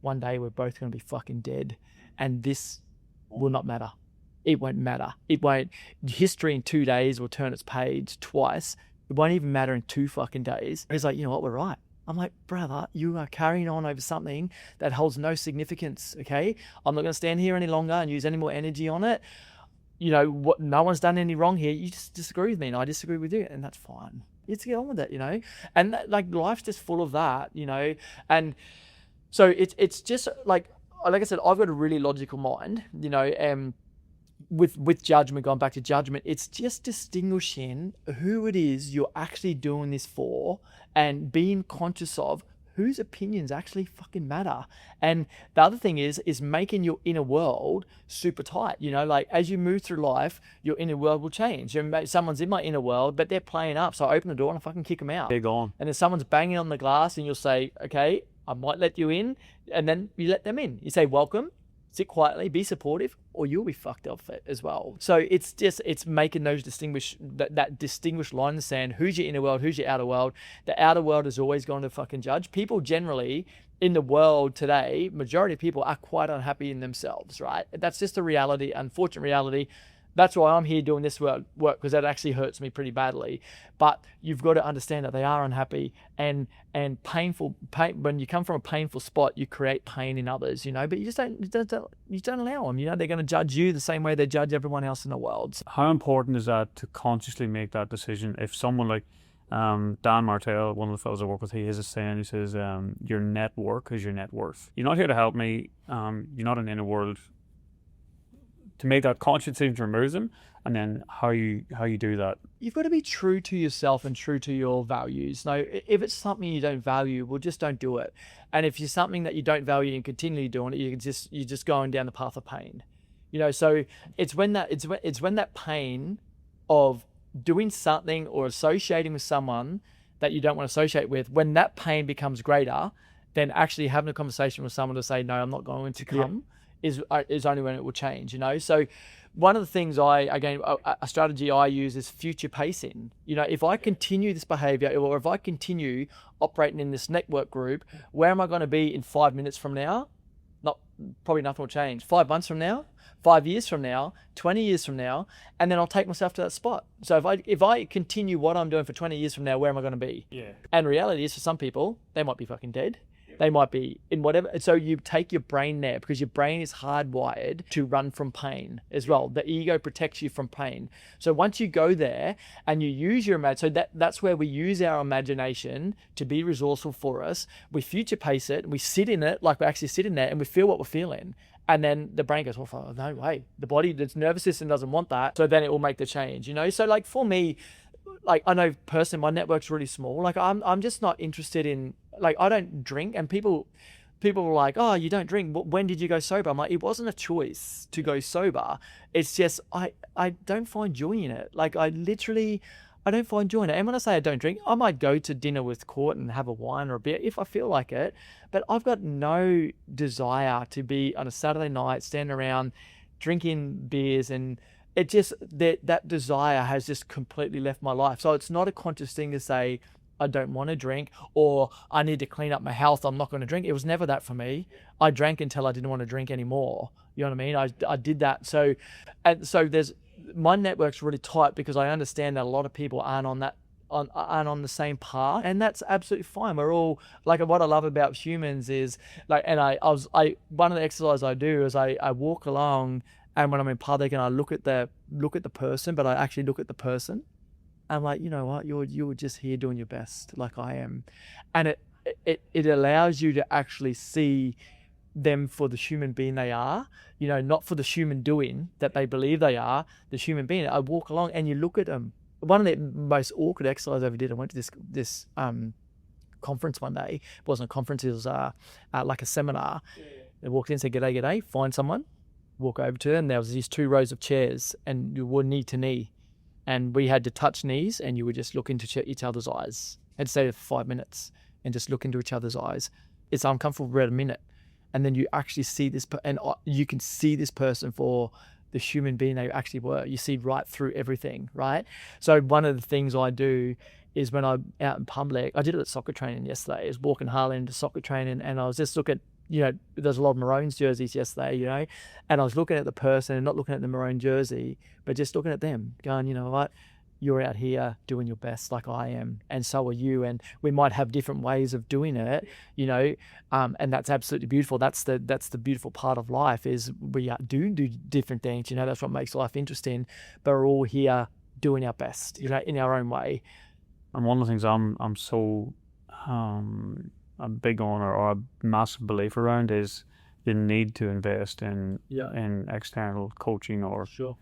one day we're both going to be fucking dead and this will not matter. It won't matter. It won't. History in 2 days will turn its page twice. It won't even matter in 2 fucking days. He's like, you know what, we're right. I'm like, brother, you are carrying on over something that holds no significance, okay? I'm not going to stand here any longer and use any more energy on it. You know, what? No one's done any wrong here. You just disagree with me and I disagree with you, and that's fine. You just get on with it, you know? And like life's just full of that, you know? And so it's just like I said, I've got a really logical mind, you know, and with judgment, going back to judgment, it's just distinguishing who it is you're actually doing this for and being conscious of whose opinions actually fucking matter. And the other thing is making your inner world super tight. You know, like as you move through life, your inner world will change. Someone's in my inner world, but they're playing up. So I open the door and I fucking kick them out. They're gone. And then someone's banging on the glass and you'll say, okay, I might let you in. And then you let them in. You say, welcome. Sit quietly, be supportive, or you'll be fucked up as well. So it's making those that distinguished line in the sand. Who's your inner world? Who's your outer world? The outer world is always going to fucking judge. People generally in the world today, majority of people are quite unhappy in themselves, right? That's just a reality, unfortunate reality. That's why I'm here doing this work because that actually hurts me pretty badly. But you've got to understand that they are unhappy and pain. When you come from a painful spot, you create pain in others, you know. But you don't allow them. You know, they're going to judge you the same way they judge everyone else in the world. How important is that to consciously make that decision? If someone like Dan Martell, one of the fellows I work with, he has a saying. He says, "Your network is your net worth." You're not here to help me. You're not in the inner world. To make that conscious decision to remove them, and then how you do that. You've got to be true to yourself and true to your values. Now, if it's something you don't value, well, just don't do it. And if you're something that you don't value and continually doing it, you're just going down the path of pain. You know, so it's when that pain of doing something or associating with someone that you don't want to associate with, when that pain becomes greater, then actually having a conversation with someone to say, no, I'm not going to come. Yeah. Is only when it will change, you know. So one of the things a strategy I use is future pacing. You know, if I continue this behavior or if I continue operating in this network group, where am I going to be in 5 minutes from now? Probably nothing will change. 5 months from now, 5 years from now, 20 years from now, and then I'll take myself to that spot. So if I continue what I'm doing for 20 years from now, where am I going to be? Yeah. And reality is, for some people, they might be fucking dead. They might be in whatever. So you take your brain there because your brain is hardwired to run from pain as well. The ego protects you from pain. So once you go there and you use your imagination, so that's where we use our imagination to be resourceful for us. We future pace it. We sit in it like we actually sit in there and we feel what we're feeling. And then the brain goes, oh, no way. The body, the nervous system doesn't want that. So then it will make the change, you know? So like for me, like I know personally, my network's really small. Like I'm just not interested in, like I don't drink, and people were like, oh, you don't drink. When did you go sober? I'm like, it wasn't a choice to go sober. It's just I don't find joy in it. Like I literally, I don't find joy in it. And when I say I don't drink, I might go to dinner with Court and have a wine or a beer if I feel like it. But I've got no desire to be on a Saturday night, standing around drinking beers, and it just, that desire has just completely left my life. So it's not a conscious thing to say, I don't want to drink, or I need to clean up my health, I'm not going to drink. It was never that for me. I drank until I didn't want to drink anymore. You know what I mean? I did that. So my network's really tight because I understand that a lot of people aren't on the same path, and that's absolutely fine. We're all like, what I love about humans is like, and one of the exercises I do is I walk along, and when I'm in public and I look at the person, but I actually look at the person. I'm like, you know what, you're just here doing your best, like I am. And it allows you to actually see them for the human being they are, you know, not for the human doing that they believe they are, the human being. I walk along and you look at them. One of the most awkward exercises I ever did, I went to this conference one day. It wasn't a conference, it was like a seminar. I walked in, said, g'day, find someone, walk over to them. There was these 2 rows of chairs and you were knee to knee. And we had to touch knees, and you would just look into each other's eyes. I'd stay there for 5 minutes and just look into each other's eyes. It's uncomfortable for about a minute. And then you actually see this, and you can see this person for the human being they actually were. You see right through everything, right? So one of the things I do is when I'm out in public, I did it at soccer training yesterday. I was walking Harley into soccer training, and I was just looking, you know, there's a lot of Maroons jerseys yesterday, you know, and I was looking at the person and not looking at the Maroon jersey, but just looking at them going, you know what, you're out here doing your best like I am, and so are you, and we might have different ways of doing it, you know, and that's absolutely beautiful. That's the beautiful part of life, is we do different things, you know, that's what makes life interesting, but we're all here doing our best, you know, in our own way. And one of the things I'm so a big on, or a massive belief around, is the need to invest in external coaching, or sure,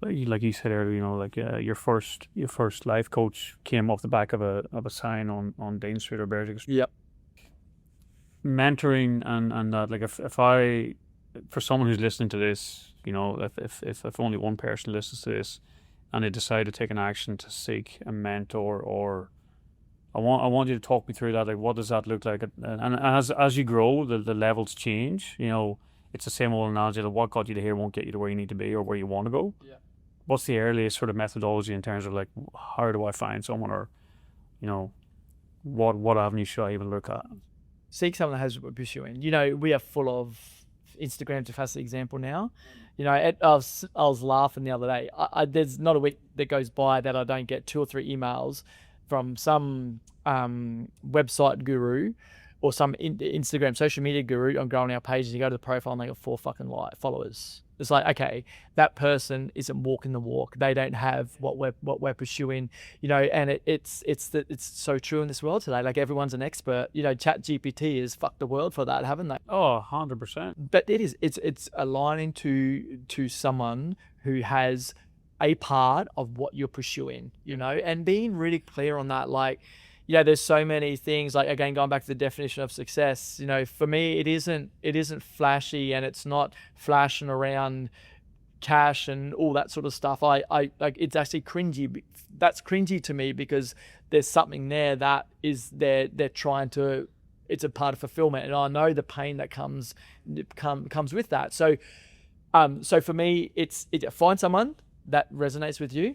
like you said earlier, you know, like your first life coach came off the back of a sign on Dean Street or Berwick Street. Yep. Mentoring and that, like if I, for someone who's listening to this, you know, if only one person listens to this and they decide to take an action to seek a mentor, or I want you to talk me through that. Like, what does that look like? And as you grow, the levels change. You know, it's the same old analogy that what got you to here won't get you to where you need to be or where you want to go. Yeah. What's the earliest sort of methodology in terms of like, how do I find someone, or, you know, what avenue should I even look at? Seek someone that has what we're pursuing. You know, we are full of Instagram, if that's the example now. You know, I was laughing the other day. There's not a week that goes by that I don't get 2 or 3 emails from some website guru or some Instagram social media guru on growing our pages. You go to the profile and they got 4 fucking followers. It's like, okay, that person isn't walking the walk. They don't have what we're pursuing, you know. And it's so true in this world today. Like, everyone's an expert. You know, ChatGPT has fucked the world for that, haven't they? Oh, 100%. But it's aligning to someone who has a part of what you're pursuing, you know, and being really clear on that. Like, yeah, there's so many things, like, again, going back to the definition of success, you know, for me, it isn't flashy, and it's not flashing around cash and all that sort of stuff. I like, it's actually cringy. That's cringy to me, because there's something there that is they're trying to, it's a part of fulfillment, and I know the pain that comes with that. So for me, it's find someone that resonates with you,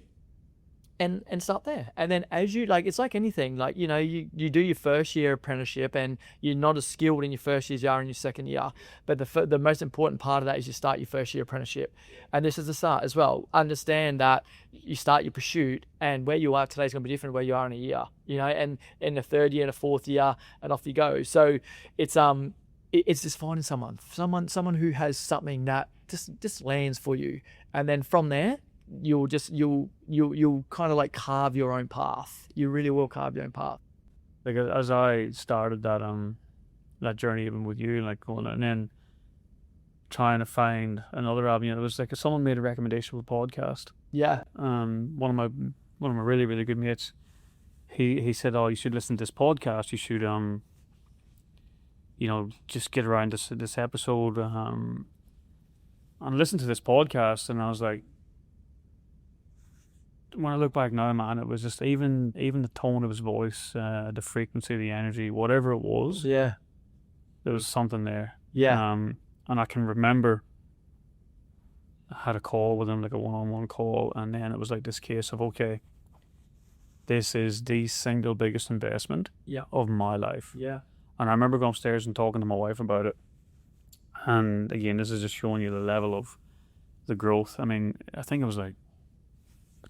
and start there. And then as you, like, it's like anything, like, you know, you do your first year apprenticeship, and you're not as skilled in your first year as you are in your second year, but the most important part of that is you start your first year apprenticeship, and this is the start as well. Understand that you start your pursuit, and where you are today is going to be different to where you are in a year, you know, and in the third year and the fourth year, and off you go. So it's just finding someone who has something that just lands for you, and then from there you'll kind of like carve your own path. You really will carve your own path. Like, as I started that journey, even with you, like going and then trying to find another avenue, it was like someone made a recommendation of a podcast. Yeah. One of my really, really good mates, he said, "Oh, you should listen to this podcast. You should you know, just get around this episode and listen to this podcast." And I was like, when I look back now, man, it was just even the tone of his voice, the frequency, the energy, whatever it was, Yeah. there was something there. Yeah. And I can remember I had a call with him, like a one-on-one call, and then it was like this case of, okay, this is the single biggest investment Yeah. of my life. Yeah. And I remember going upstairs and talking to my wife about it. And again, this is just showing you the level of the growth. I mean, I think it was like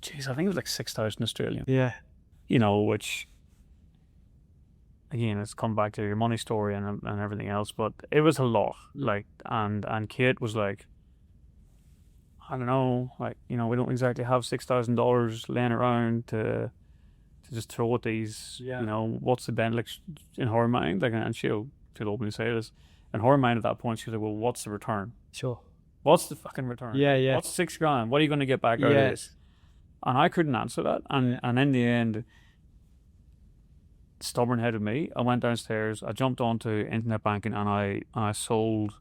6,000 Australian. Yeah. You know, which again, it's come back to your money story and everything else, but it was a lot. Like, and Kate was like, I don't know, like, you know, we don't exactly have $6,000 laying around to just throw at these. Yeah. You know, what's the benefit, like, in her mind? Like, and she'll openly say this. In her mind at that point, she was like, well, what's the return? Sure. What's the fucking return? Yeah, yeah. What's $6,000? What are you going to get back out of this? And I couldn't answer that. And in the end, stubborn head of me, I went downstairs, I jumped onto internet banking, and I sold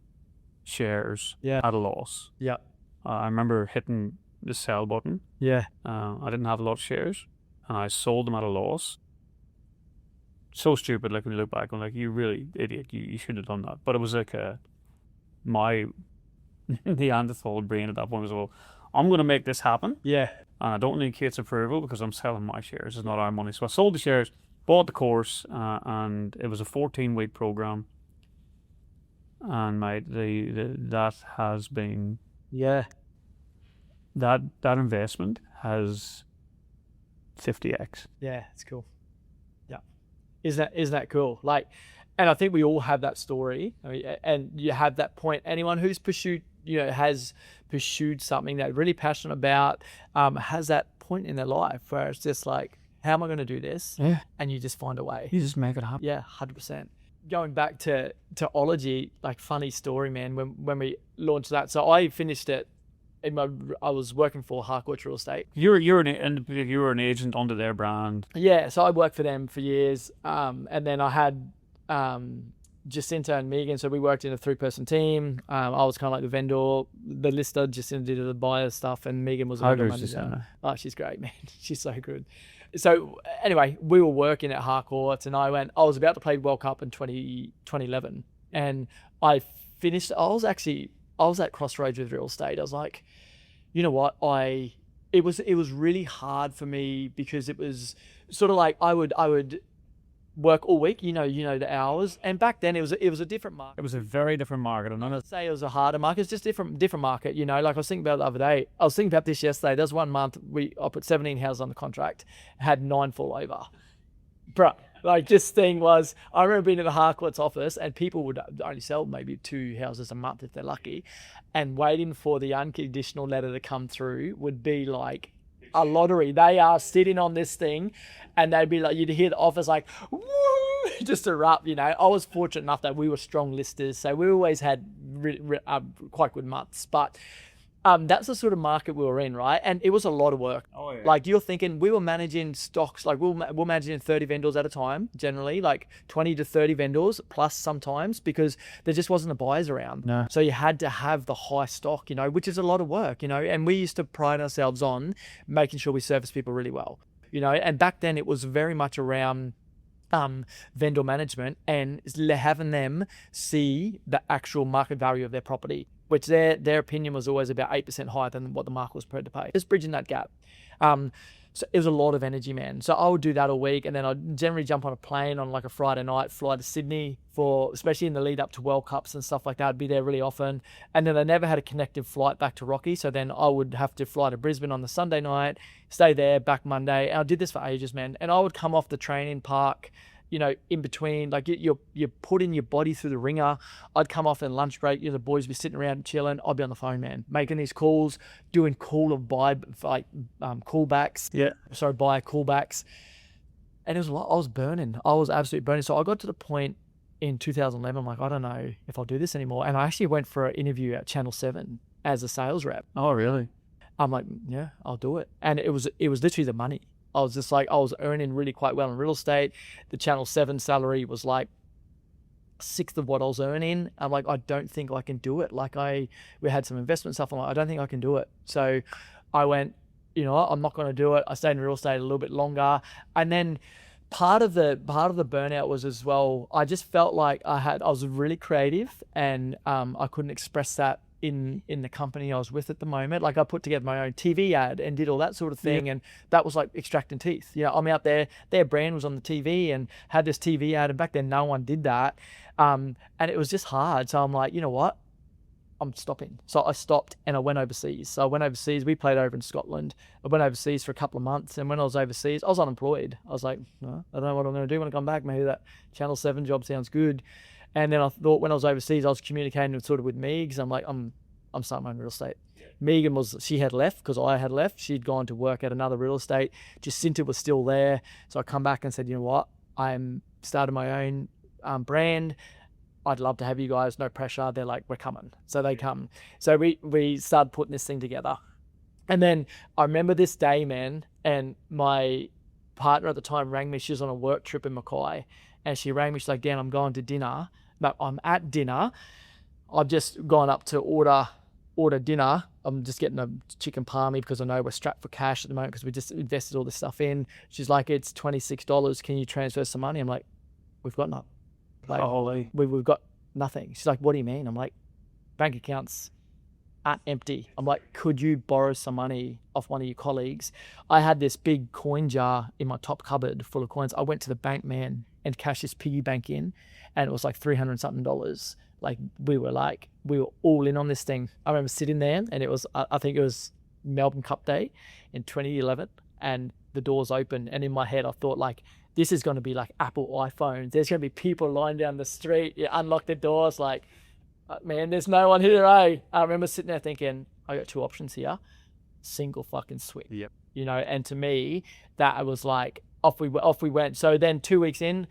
shares at a loss. Yeah. I remember hitting the sell button. Yeah. I didn't have a lot of shares, and I sold them at a loss. So stupid, like, when you look back, I'm like, you really idiot, you should have done that. But it was like my Neanderthal brain at that point was, well, I'm going to make this happen. Yeah. And I don't need Kate's approval because I'm selling my shares. It's not our money. So I sold the shares, bought the course, and it was a 14-week program. And that has been... Yeah. That investment has 50x. Yeah, it's cool. Yeah. Isn't that cool? Like, and I think we all have that story. I mean, and you have that point. Anyone who's has pursued something that they're really passionate about, has that point in their life where it's just like, how am I going to do this? Yeah. And you just find a way. You just make it happen. Yeah, 100%. Going back to Ology, like, funny story, man, when we launched that. So I finished it. I was working for Hardships Real Estate. You were an agent under their brand. Yeah, so I worked for them for years, and then I had Jacinta and Megan, so we worked in a 3-person team. I was kind of like the vendor, the lister. Jacinta did the buyer stuff, and Megan was the vendor manager. Oh, she's great, man. She's so good. So anyway, we were working at Harcourts, and I was about to play World Cup in 2011, and I finished. I was at crossroads with real estate. I was like, you know what? It was really hard for me because it was sort of like I would work all week, you know the hours. And back then it was a different market. It was a very different market. I'm not say it was a harder market. It's just different market, you know. Like I was thinking about it the other day. I was thinking about this yesterday. There was 1 month I put 17 houses on the contract, had 9 fall over. Bruh, like, this thing was, I remember being in the Harcourts office and people would only sell maybe 2 houses a month if they're lucky, and waiting for the unconditional letter to come through would be like a lottery. They are sitting on this thing and they'd be like, you'd hear the office like, woo, just erupt, you know. I was fortunate enough that we were strong listers, so we always had quite good months, but that's the sort of market we were in, right? And it was a lot of work. Oh, yeah. Like, you're thinking, we were managing stocks, like we're managing 30 vendors at a time, generally, like 20 to 30 vendors plus sometimes, because there just wasn't the buyers around. No. So you had to have the high stock, you know, which is a lot of work, you know, and we used to pride ourselves on making sure we service people really well, you know. And back then it was very much around vendor management and having them see the actual market value of their property, which their opinion was always about 8% higher than what the market was prepared to pay. Just bridging that gap. So it was a lot of energy, man. So I would do that all week, and then I'd generally jump on a plane on like a Friday night, fly to Sydney especially in the lead up to World Cups and stuff like that. I'd be there really often. And then I never had a connected flight back to Rocky. So then I would have to fly to Brisbane on the Sunday night, stay there, back Monday. And I did this for ages, man. And I would come off the training park, you know, in between, like you're putting your body through the ringer. I'd come off in lunch break, you know, the boys would be sitting around chilling. I'd be on the phone, man, making these calls, doing callbacks. Yeah. Sorry, buy callbacks. And it was a lot. I was burning. I was absolutely burning. So I got to the point in 2011, I'm like, I don't know if I'll do this anymore. And I actually went for an interview at Channel 7 as a sales rep. Oh, really? I'm like, yeah, I'll do it. And it was literally the money. I was just like, I was earning really quite well in real estate. The Channel 7 salary was like 1/6 of what I was earning. I'm like, I don't think I can do it. Like we had some investment stuff. I'm like, I don't think I can do it. So I went, you know what, I'm not going to do it. I stayed in real estate a little bit longer. And then part of the burnout was as well, I just felt like I was really creative, and I couldn't express that in the company I was with at the moment. Like I put together my own TV ad and did all that sort of thing. And that was like extracting teeth. You know, I'm out there, their brand was on the TV and had this TV ad, and back then no one did that. And it was just hard. So I'm like, you know what? I'm stopping. So I stopped and I went overseas. So I went overseas. We played over in Scotland. I went overseas for a couple of months. And when I was overseas, I was unemployed. I was like, no, I don't know what I'm going to do when I come back. Maybe that Channel 7 job sounds good. And then I thought when I was overseas, I was communicating sort of with Megs. I'm like, I'm starting my own real estate. Megan she had left because I had left. She'd gone to work at another real estate. Jacinta was still there. So I come back and said, you know what? I'm starting my own brand. I'd love to have you guys, no pressure. They're like, we're coming. So they come. So we started putting this thing together. And then I remember this day, man, and my partner at the time rang me. She was on a work trip in Mackay, and she rang me. She's like, Dan, I'm going to dinner. But I'm at dinner. I've just gone up to order dinner. I'm just getting a chicken palmy because I know we're strapped for cash at the moment because we just invested all this stuff in. She's like, it's $26. Can you transfer some money? I'm like, we've got none. Like, Holy. We've got nothing. She's like, what do you mean? I'm like, bank accounts are empty. I'm like, could you borrow some money off one of your colleagues? I had this big coin jar in my top cupboard full of coins. I went to the bank, man, and cashed this piggy bank in, and it was like $300 something. Like we were all in on this thing. I remember sitting there, and it was, I think it was Melbourne Cup Day in 2011, and the doors opened, and in my head I thought like, this is going to be like Apple iPhones. There's going to be people lying down the street. You unlock the doors like, man, there's no one here, eh? I remember sitting there thinking, I got two options here. Single fucking swing. Yep. You know, and to me, that was like, off we went. So then 2 weeks in,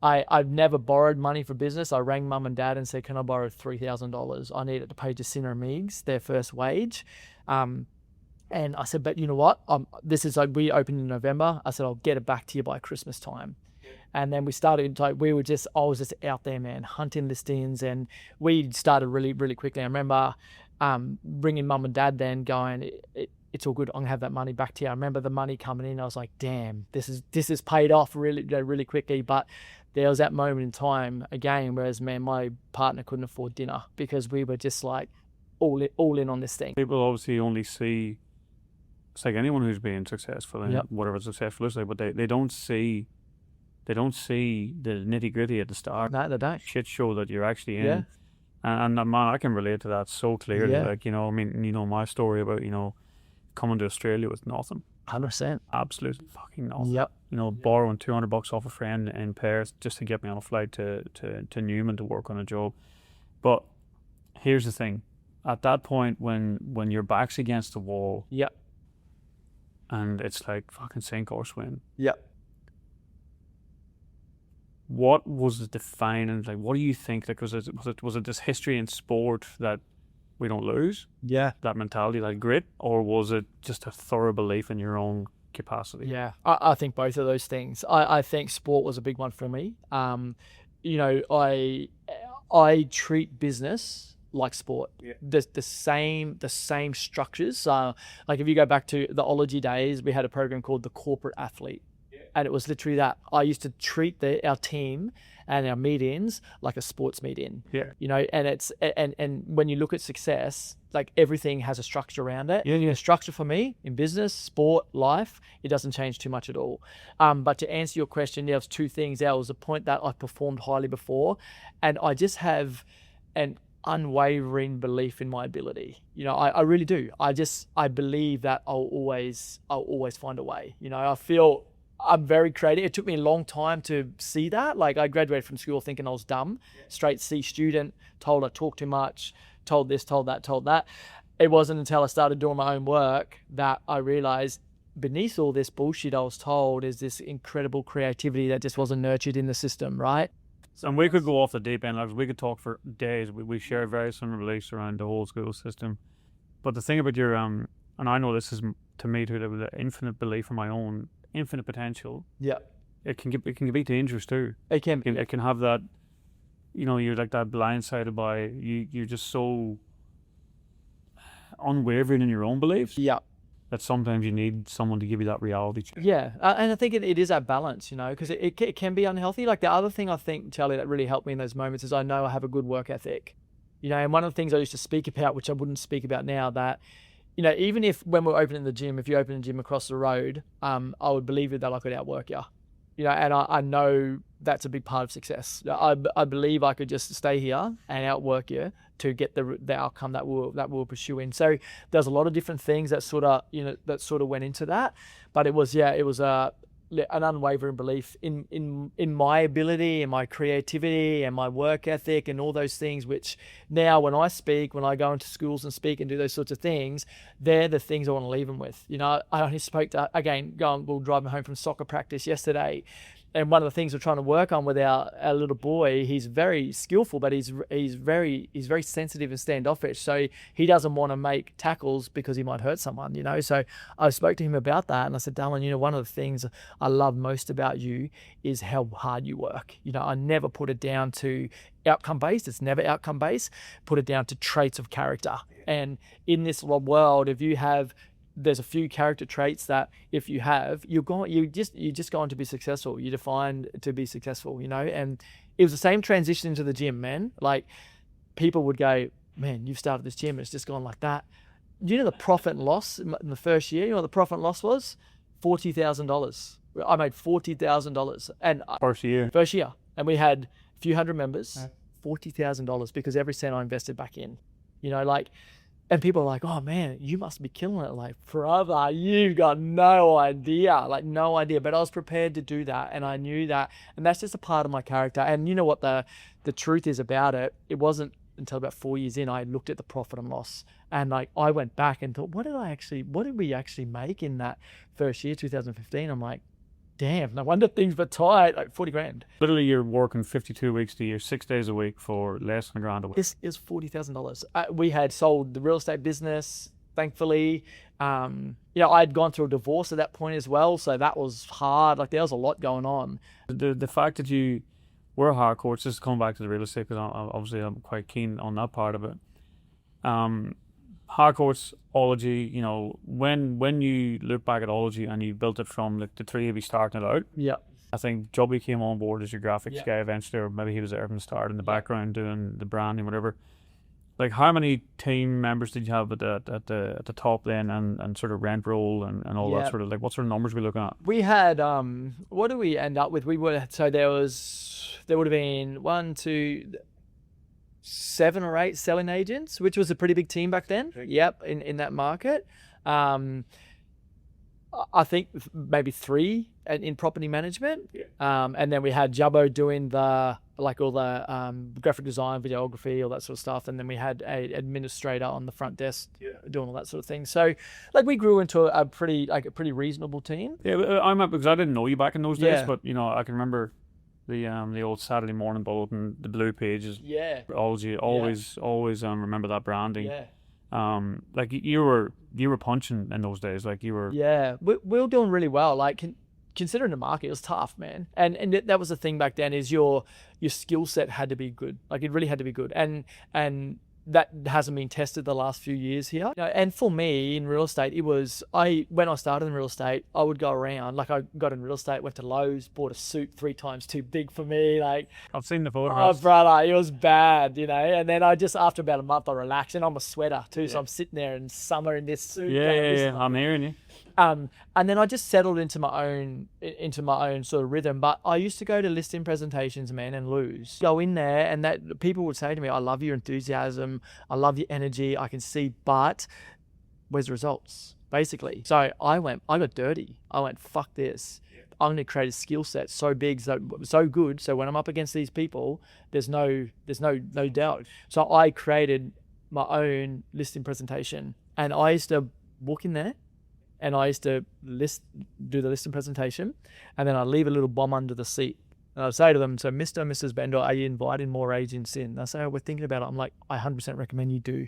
I've never borrowed money for business. I rang mum and dad and said, can I borrow $3,000? I needed to pay Jacinta and Megs their first wage. And I said, but you know what? This is like, we opened in November. I said, I'll get it back to you by Christmas time. And then we started, like, I was just out there, man, hunting listings. And we started really, really quickly. I remember bringing mum and dad then going, it's all good. I'm gonna have that money back to you. I remember the money coming in. I was like, damn, this is paid off really, really quickly. But there was that moment in time again, whereas, man, my partner couldn't afford dinner because we were just like all in on this thing. People obviously only see, it's like anyone who's being successful in whatever successful is like, but they don't see the nitty gritty at the start. No, they don't. Shit show that you're actually in. Yeah. And man, I can relate to that so clearly. Yeah. Like, you know, I mean, you know, my story about, you know, coming to Australia with nothing. 100%. Absolutely fucking nothing. Yep. You know, borrowing $200 off a friend in Perth just to get me on a flight to Newman to work on a job. But here's the thing. At that point when your back's against the wall. Yep. And it's like fucking sink or swim. Yep. What was the defining, like, what do you think? Like, was it this history in sport that we don't lose? Yeah. That mentality, that grit? Or was it just a thorough belief in your own capacity? Yeah, I think both of those things. I think sport was a big one for me. You know, I treat business like sport. Yeah. The same structures. Like if you go back to the ology days, we had a program called the Corporate Athlete. Yeah. And it was literally that. I used to treat our team and our meetings like a sports meeting. Yeah. You know, and it's and when you look at success, like everything has a structure around it. Yeah. The structure for me in business, sport, life, it doesn't change too much at all. But to answer your question, there was two things. There was a point that I performed highly before, and I just have an unwavering belief in my ability. You know, I really do. I believe that I'll always find a way. You know, I feel I'm very creative. It took me a long time to see that. Like I graduated from school thinking I was dumb, straight C student, told I talk too much, told this, told that. It wasn't until I started doing my own work that I realized beneath all this bullshit I was told is this incredible creativity that just wasn't nurtured in the system, right? And we could go off the deep end, like we could talk for days. We share very similar beliefs around the whole school system. But the thing about your, and I know this is to me too, the infinite belief in my own infinite potential. Yeah. It can be dangerous too. It can have that, you know, you're like that blindsided by, you're just so unwavering in your own beliefs. Yeah. that sometimes you need someone to give you that reality check. Yeah, and I think it is that balance, because it can be unhealthy. Like the other thing I think, Charlie, that really helped me in those moments is I know I have a good work ethic, and one of the things I used to speak about, which I wouldn't speak about now, that, even if when we're opening the gym, if you open a gym across the road, I would believe that I could outwork you, and I know that's a big part of success. I believe I could just stay here and outwork you to get the outcome that we're pursuing. So there's a lot of different things that sort of went into that, but it was an unwavering belief in my ability and my creativity and my work ethic and all those things, which now when I go into schools and speak and do those sorts of things, they're the things I want to leave them with. I only spoke to, again, we're driving home from soccer practice yesterday, and one of the things we're trying to work on with our little boy, he's very skillful, but he's very sensitive and standoffish. So he doesn't want to make tackles because he might hurt someone, So I spoke to him about that, and I said, Darren, one of the things I love most about you is how hard you work. I never put it down to outcome based. It's never outcome based. Put it down to traits of character. And in this world, there's a few character traits that if you have, you're just going to be successful. You're defined to be successful, And it was the same transition into the gym, man. Like people would go, man, you've started this gym, it's just gone like that. The profit and loss in the first year? What the profit and loss was? $40,000. I made $40,000 and First year, and we had a few hundred members. $40,000 because every cent I invested back in, And people are like, oh man, you must be killing it. Like, brother, you've got no idea. But I was prepared to do that, and I knew that, and that's just a part of my character. And you know what the truth is about it? It wasn't until about 4 years in, I looked at the profit and loss, and I went back and thought, what did we actually make in that first year, 2015? I'm like, damn, no wonder things were tight, like 40 grand. Literally, you're working 52 weeks a year, 6 days a week for less than $1,000 a week. This is $40,000. We had sold the real estate business, thankfully. I'd gone through a divorce at that point as well, so that was hard. Like there was a lot going on. The fact that you were hardcore, it's just coming back to the real estate, because obviously I'm quite keen on that part of it. Hardcore's Ology, when you look back at Ology and you built it from the three of you starting it out. Yeah. I think Jobby came on board as your graphics guy eventually, or maybe he was there from the start in the background doing the branding, whatever. Like, how many team members did you have at the top then, and sort of rent roll and all that sort of, like, what sort of numbers were we looking at? We had what did we end up with? There would have been 7 or 8 selling agents, which was a pretty big team back then. Yep, in that market. I think maybe 3 in property management. And then we had Jubbo doing all the graphic design, videography, all that sort of stuff. And then we had an administrator on the front desk doing all that sort of thing. So we grew into a pretty reasonable team. Yeah, because I didn't know you back in those days, but I can remember the old Saturday morning bulletin, the blue pages. Yeah. Always remember that branding. Yeah. You were punching in those days. Like you were. Yeah, we were doing really well. Like considering the market, it was tough, man. And that was the thing back then, is your skill set had to be good. Like it really had to be good. And that hasn't been tested the last few years here. And for me in real estate, when I started in real estate, I would go around. Like I got in real estate, went to Lowe's, bought a suit 3 times too big for me. Like I've seen the photographs. Oh, brother, it was bad, And then after about a month, I relaxed, and I'm a sweater too, so I'm sitting there in summer in this suit. Yeah. I'm hearing you. And then I just settled into my own sort of rhythm. But I used to go to listing presentations, man, and lose. Go in there, and that people would say to me, "I love your enthusiasm, I love your energy, I can see, but where's the results?" Basically. So I got dirty. I went, fuck this. I'm going to create a skill set so big, so good. So when I'm up against these people, there's no doubt. So I created my own listing presentation, and I used to walk in there. And I used to do the listing presentation, and then I'd leave a little bomb under the seat. And I'd say to them, so Mr. and Mrs. Bender, are you inviting more agents in? And I say, we're thinking about it. I'm like, I 100% recommend you do.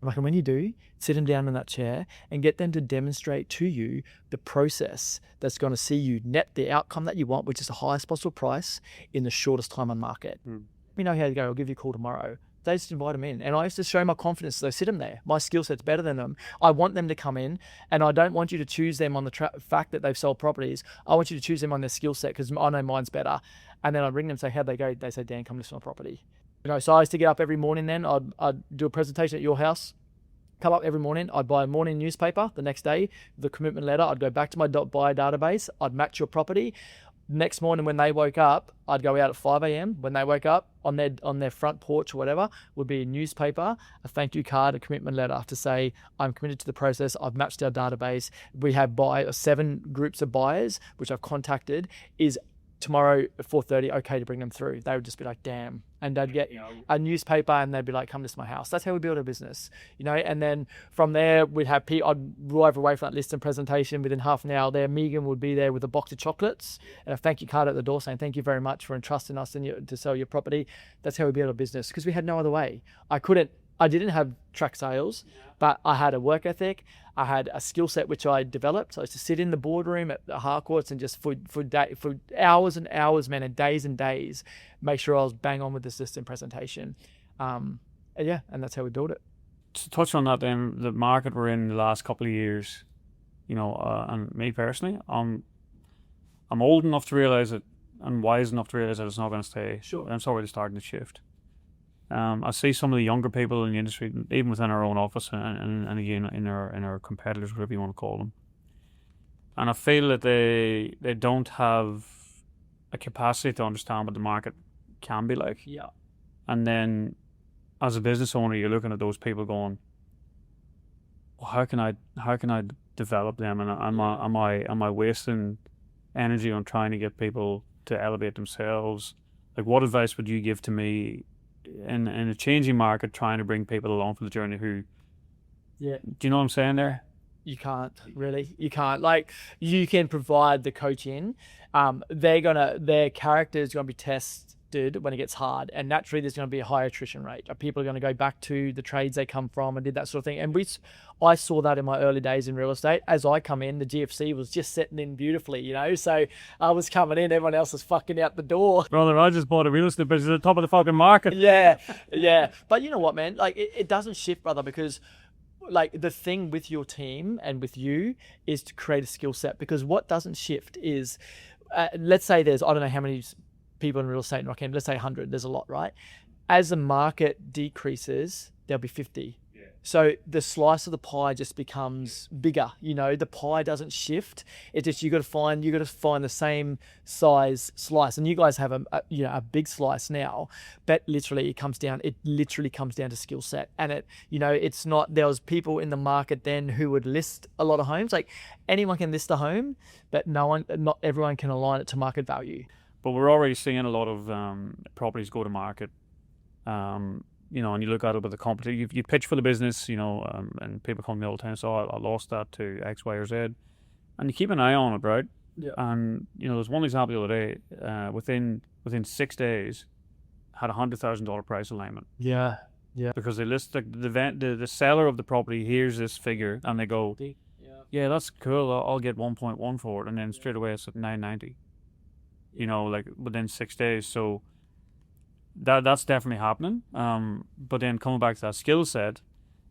I'm like, and when you do, sit them down in that chair and get them to demonstrate to you the process that's going to see you net the outcome that you want, which is the highest possible price in the shortest time on market. Let me know how you go. I'll give you a call tomorrow. They just invite them in. And I used to show my confidence. So sit them there. My skill set's better than them. I want them to come in, and I don't want you to choose them on the fact that they've sold properties. I want you to choose them on their skill set because I know mine's better. And then I'd ring them and say, how'd they go? They say, Dan, come list my property. So I used to get up every morning then. I'd do a presentation at your house. Come up every morning. I'd buy a morning newspaper the next day, the commitment letter. I'd go back to my buy database. I'd match your property. Next morning when they woke up, I'd go out at 5 a.m. When they woke up, on their front porch or whatever, would be a newspaper, a thank you card, a commitment letter to say, I'm committed to the process. I've matched our database. We have 7 groups of buyers, which I've contacted. Is tomorrow at 4:30 okay to bring them through? They would just be like, damn. And they'd get a newspaper and they'd be like, come to my house. That's how we build a business, and then from there we'd have I'd drive away from that list and presentation. Within half an hour there, Megan would be there with a box of chocolates and a thank you card at the door saying, thank you very much for entrusting us to sell your property. That's how we build a business, because we had no other way. I didn't have track sales, but I had a work ethic. I had a skill set which I developed. So I used to sit in the boardroom at the Harcourts and just for hours and hours, man, and days, make sure I was bang on with the system presentation. And that's how we built it. To touch on that, then, the market we're in the last couple of years, and me personally, I'm old enough to realize it and wise enough to realize that it's not going to stay. Sure. I'm already starting to shift. I see some of the younger people in the industry, even within our own office, and again in our competitors, whatever you want to call them. And I feel that they don't have a capacity to understand what the market can be like. Yeah. And then, as a business owner, you're looking at those people going, well, how can I develop them? And am I wasting energy on trying to get people to elevate themselves? Like, what advice would you give to me in a changing market, trying to bring people along for the journey who, do you know what I'm saying there? You can't, really. You can't. Like, you can provide the coaching. Their character is going to be tested when it gets hard, and naturally there's going to be a high attrition rate. People are going to go back to the trades they come from and did that sort of thing. And I saw that in my early days in real estate. As I come in, the GFC was just setting in beautifully, so I was coming in, everyone else was fucking out the door. Brother, I just bought a real estate business at the top of the fucking market. Yeah. But you know what, man? Like, it doesn't shift, brother, because like the thing with your team and with you is to create a skill set. Because what doesn't shift is, let's say there's, I don't know how many people in real estate in Rockham, let's say 100, there's a lot, right? As the market decreases, there'll be 50. Yeah. So the slice of the pie just becomes bigger, the pie doesn't shift. It's just, you got to find the same size slice. And you guys have a big slice now, but it literally comes down to skill set. And it's not, there was people in the market then who would list a lot of homes. Like, anyone can list a home, but not everyone can align it to market value. But we're already seeing a lot of properties go to market, and you look at it with the competition. You pitch for the business, and people come to me all the time, so I lost that to X, Y, or Z. And you keep an eye on it, right? Yeah. And, there's one example the other day, within 6 days, had $100,000 price alignment. Yeah. Because they list the seller of the property hears this figure, and they go, yeah, that's cool, I'll get 1.1 for it. And then straight away it's at 990. Like within 6 days. So that's definitely happening. But then coming back to that skill set,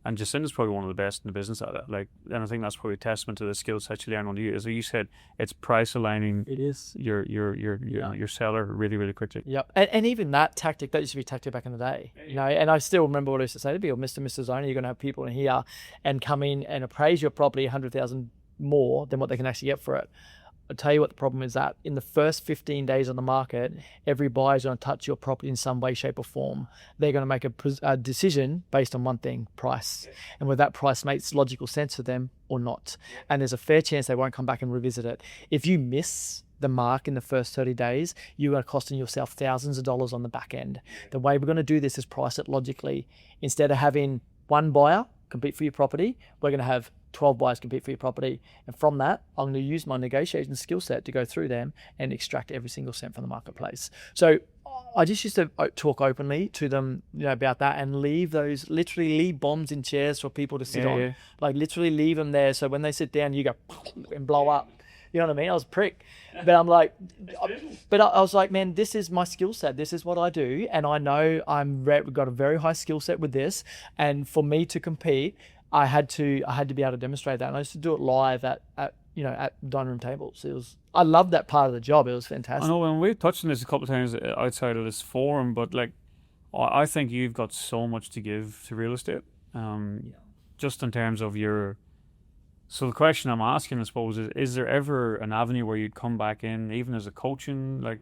and Jacinda's probably one of the best in the business at it. Like, and I think that's probably a testament to the skill set you learn on you. As you said, it's price aligning. It is your seller really, really quickly. Yep. And even that tactic, that used to be tactic back in the day. And I still remember what I used to say to people, Mr. and Mrs. Owner, you're going to have people in here and come in and appraise your property 100,000 more than what they can actually get for it. I'll tell you what the problem is, that in the first 15 days on the market, every buyer's going to touch your property in some way, shape or form. They're going to make a decision based on one thing, price. And whether that price makes logical sense for them or not. And there's a fair chance they won't come back and revisit it. If you miss the mark in the first 30 days, you are costing yourself thousands of dollars on the back end. The way we're going to do this is price it logically. Instead of having one buyer compete for your property, we're going to have 12 buyers compete for your property. And from that, I'm going to use my negotiation skill set to go through them and extract every single cent from the marketplace. So I just used to talk openly to them, about that, and leave bombs in chairs for people to sit on. Yeah. Like, literally leave them there. So when they sit down, you go and blow up. You know what I mean? I was a prick. But I'm like, I was like, man, this is my skill set. This is what I do. And I know we've got a very high skill set with this. And for me to compete, I had to be able to demonstrate that. And I used to do it live at dining room tables. I loved that part of the job. It was fantastic. I know, and we've touched on this a couple of times outside of this forum, but like, I think you've got so much to give to real estate. Just in terms of your. So the question I'm asking, I suppose, is there ever an avenue where you'd come back in, even as a coaching? Like,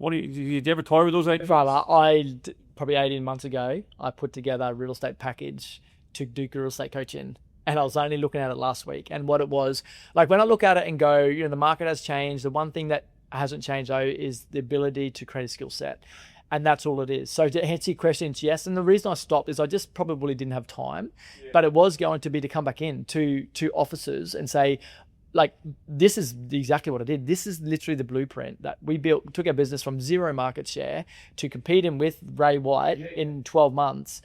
did you ever toy with those ideas? Probably 18 months ago, I put together a real estate package to do real estate coaching. And I was only looking at it last week. And what it was, like when I look at it and go, the market has changed. The one thing that hasn't changed though is the ability to create a skill set. And that's all it is. So to answer your question, yes. And the reason I stopped is I just probably didn't have time, but it was going to be to come back in to offices and say, like, this is exactly what I did. This is literally the blueprint that we built, took our business from 0 market share to competing with Ray White in 12 months.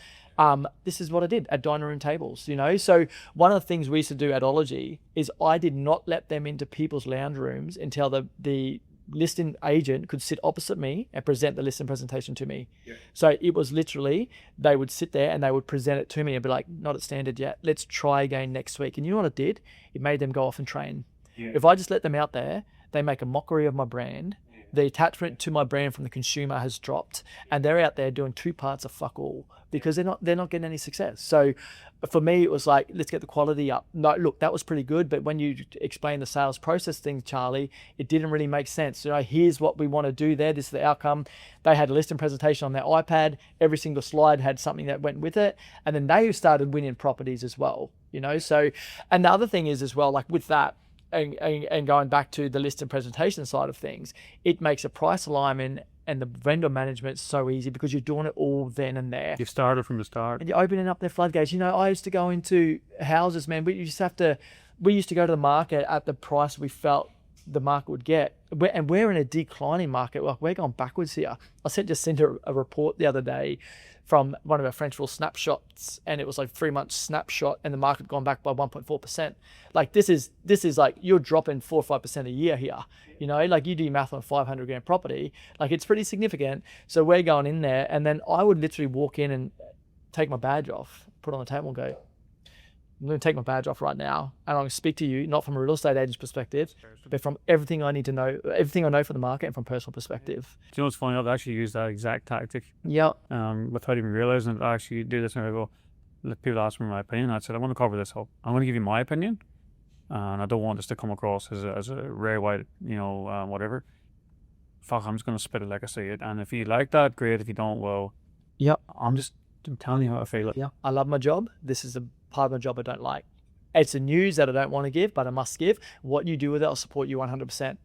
This is what I did at dining room tables, So one of the things we used to do at Ology is I did not let them into people's lounge rooms until the listing agent could sit opposite me and present the listing presentation to me. So it was literally, they would sit there and they would present it to me and be like, not at standard yet. Let's try again next week. And you know what it did? It made them go off and train. If I just let them out there, they make a mockery of my brand. The attachment to my brand from the consumer has dropped, and they're out there doing 2 parts of fuck all because they're not getting any success. So for me, it was like, let's get the quality up. No, look, that was pretty good, but when you explain the sales process thing, Charlie, it didn't really make sense. Here's what we want to do there. This is the outcome. They had a listing presentation on their iPad. Every single slide had something that went with it, and then they started winning properties as well. So, and the other thing is as well, like with that. And going back to the list and presentation side of things, it makes a price alignment and the vendor management so easy because you're doing it all then and there. You started from the start. And you're opening up their floodgates. I used to go into houses, man, we used to go to the market at the price we felt the market would get. And we're in a declining market. Like, we're going backwards here. I just sent a report the other day from one of our French Rule snapshots, and it was like 3 months snapshot, and the market gone back by 1.4%. Like this is like you're dropping 4 or 5% a year here. Like you do math on a 500 grand property, like it's pretty significant. So we're going in there, and then I would literally walk in and take my badge off, put it on the table, and go, I'm going to take my badge off right now, and I'm going to speak to you, not from a real estate agent's perspective, but from everything I need to know, everything I know from the market and from personal perspective. Do you know what's funny? I've actually used that exact tactic. Yeah. Without even realizing it, I actually do this, and I go, people ask me my opinion. I said, I want to cover this up. I'm going to give you my opinion, and I don't want this to come across as a Ray White, whatever. Fuck, I'm just going to spit it like I see it. And if you like that, great. If you don't, well, I'm telling you how I feel. Yeah. I love my job. This is a part of my job I don't like. It's a news that I don't want to give, but I must give. What you do with it, I'll support you 100%.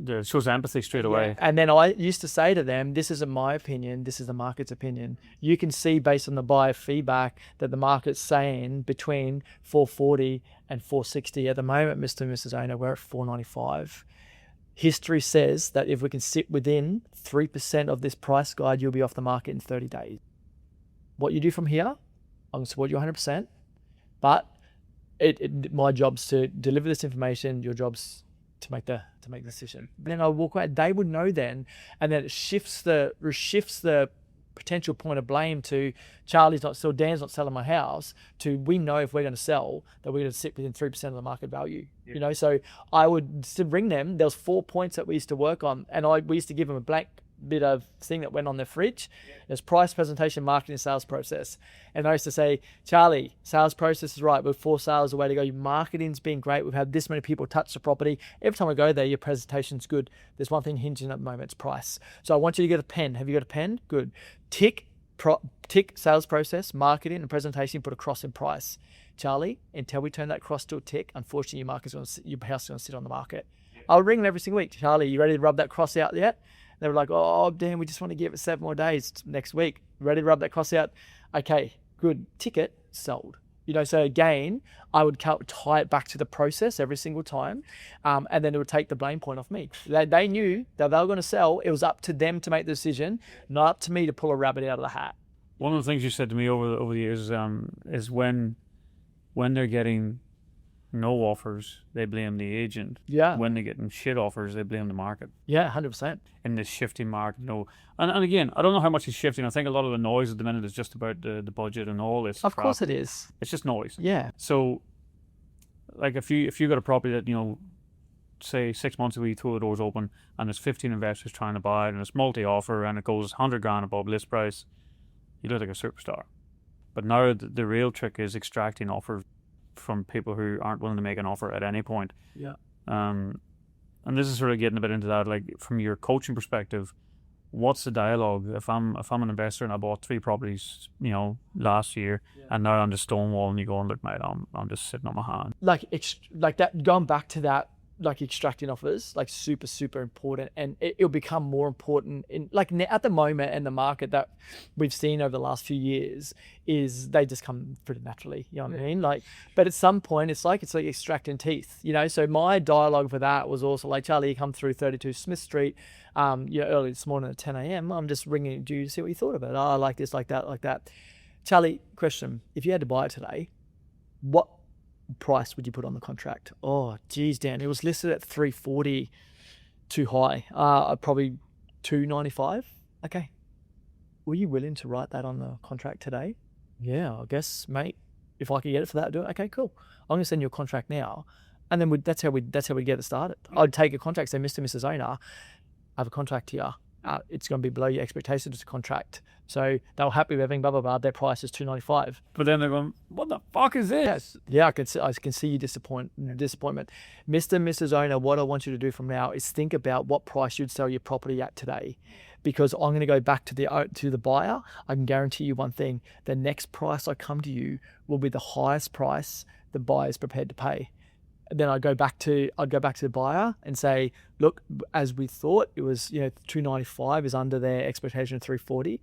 It shows empathy straight away. And then I used to say to them, this isn't my opinion, this is the market's opinion. You can see based on the buyer feedback that the market's saying between 440 and 460. At the moment, Mr. and Mrs. Owner, we're at 495. History says that if we can sit within 3% of this price guide, you'll be off the market in 30 days. What you do from here, I'm going to support you 100%. But my job's to deliver this information. Your job's to make the decision. But then I walk away. They would know then, and then it shifts the potential point of blame to Charlie's not still, Dan's not selling my house. To we know if we're going to sell that we're going to sit within 3% of the market value. So I would still bring them. There was 4 points that we used to work on, and we used to give them a blank bit of thing that went on their fridge. There's price, presentation, marketing, sales process. And I used to say, Charlie, sales process is right. We're 4 sales the way to go. Your marketing's been great. We've had this many people touch the property. Every time I go there, your presentation's good. There's one thing hinging at the moment, it's price. So I want you to get a pen. Have you got a pen? Good. Tick sales process, marketing, and presentation, put a cross in price. Charlie, until we turn that cross to a tick, unfortunately, your house is going to sit on the market. I'll ring them every single week. Charlie, you ready to rub that cross out yet? They were like, oh, damn, we just want to give it 7 more days next week. Ready to rub that cross out? Okay, good. Ticket, sold. So again, I would tie it back to the process every single time. And then it would take the blame point off me. They knew that they were going to sell. It was up to them to make the decision, not up to me to pull a rabbit out of the hat. One of the things you said to me over the years is when they're getting no offers, they blame the agent. Yeah. When they're getting shit offers, they blame the market. Yeah, 100%. In this shifting market, and again, I don't know how much is shifting. I think a lot of the noise at the minute is just about the budget and all this. Of crap. course it is. It's just noise. Yeah. So, like, if you got a property that say 6 months ago you throw the doors open and there's 15 investors trying to buy it and it's multi-offer and it goes 100 grand above list price, you look like a superstar. But now the real trick is extracting offers from people who aren't willing to make an offer at any point. Yeah. And this is sort of getting a bit into that, like, from your coaching perspective, what's the dialogue? If I'm an investor and I bought 3 properties, last year, and now I'm just stonewalling, you going, look, mate, I'm just sitting on my hand. Like that, going back to that, like extracting offers, like super, super important, and it'll become more important in at the moment, and the market that we've seen over the last few years is they just come pretty naturally, you know what I mean? Like, but at some point it's like extracting teeth, so my dialogue for that was also like, Charlie, you come through 32 Smith Street, early this morning at 10 a.m. I'm just ringing you to see what you thought of it. Oh, I like this, like that, like that. Charlie, question, if you had to buy it today, what price would you put on the contract? Oh, geez, Dan, it was listed at 340, too high. Probably 295. Okay. Were you willing to write that on the contract today? Yeah, I guess, mate. If I could get it for that, do it. Okay, cool. I'm gonna send you a contract now, and then that's how we get it started. I'd take a contract, say, Mr. Mrs. Owner, I have a contract here. It's going to be below your expectations. It's a contract. So they were happy with everything, blah, blah, blah. Their price is $295. But then they're going, what the fuck is this? Yes. Yeah, I can see your disappointment. Mr. and Mrs. Owner, what I want you to do from now is think about what price you'd sell your property at today. Because I'm going to go back to the buyer. I can guarantee you one thing. The next price I come to you will be the highest price the buyer is prepared to pay. Then I'd go back to the buyer and say, look, as we thought, it was, $295 is under their expectation of $340.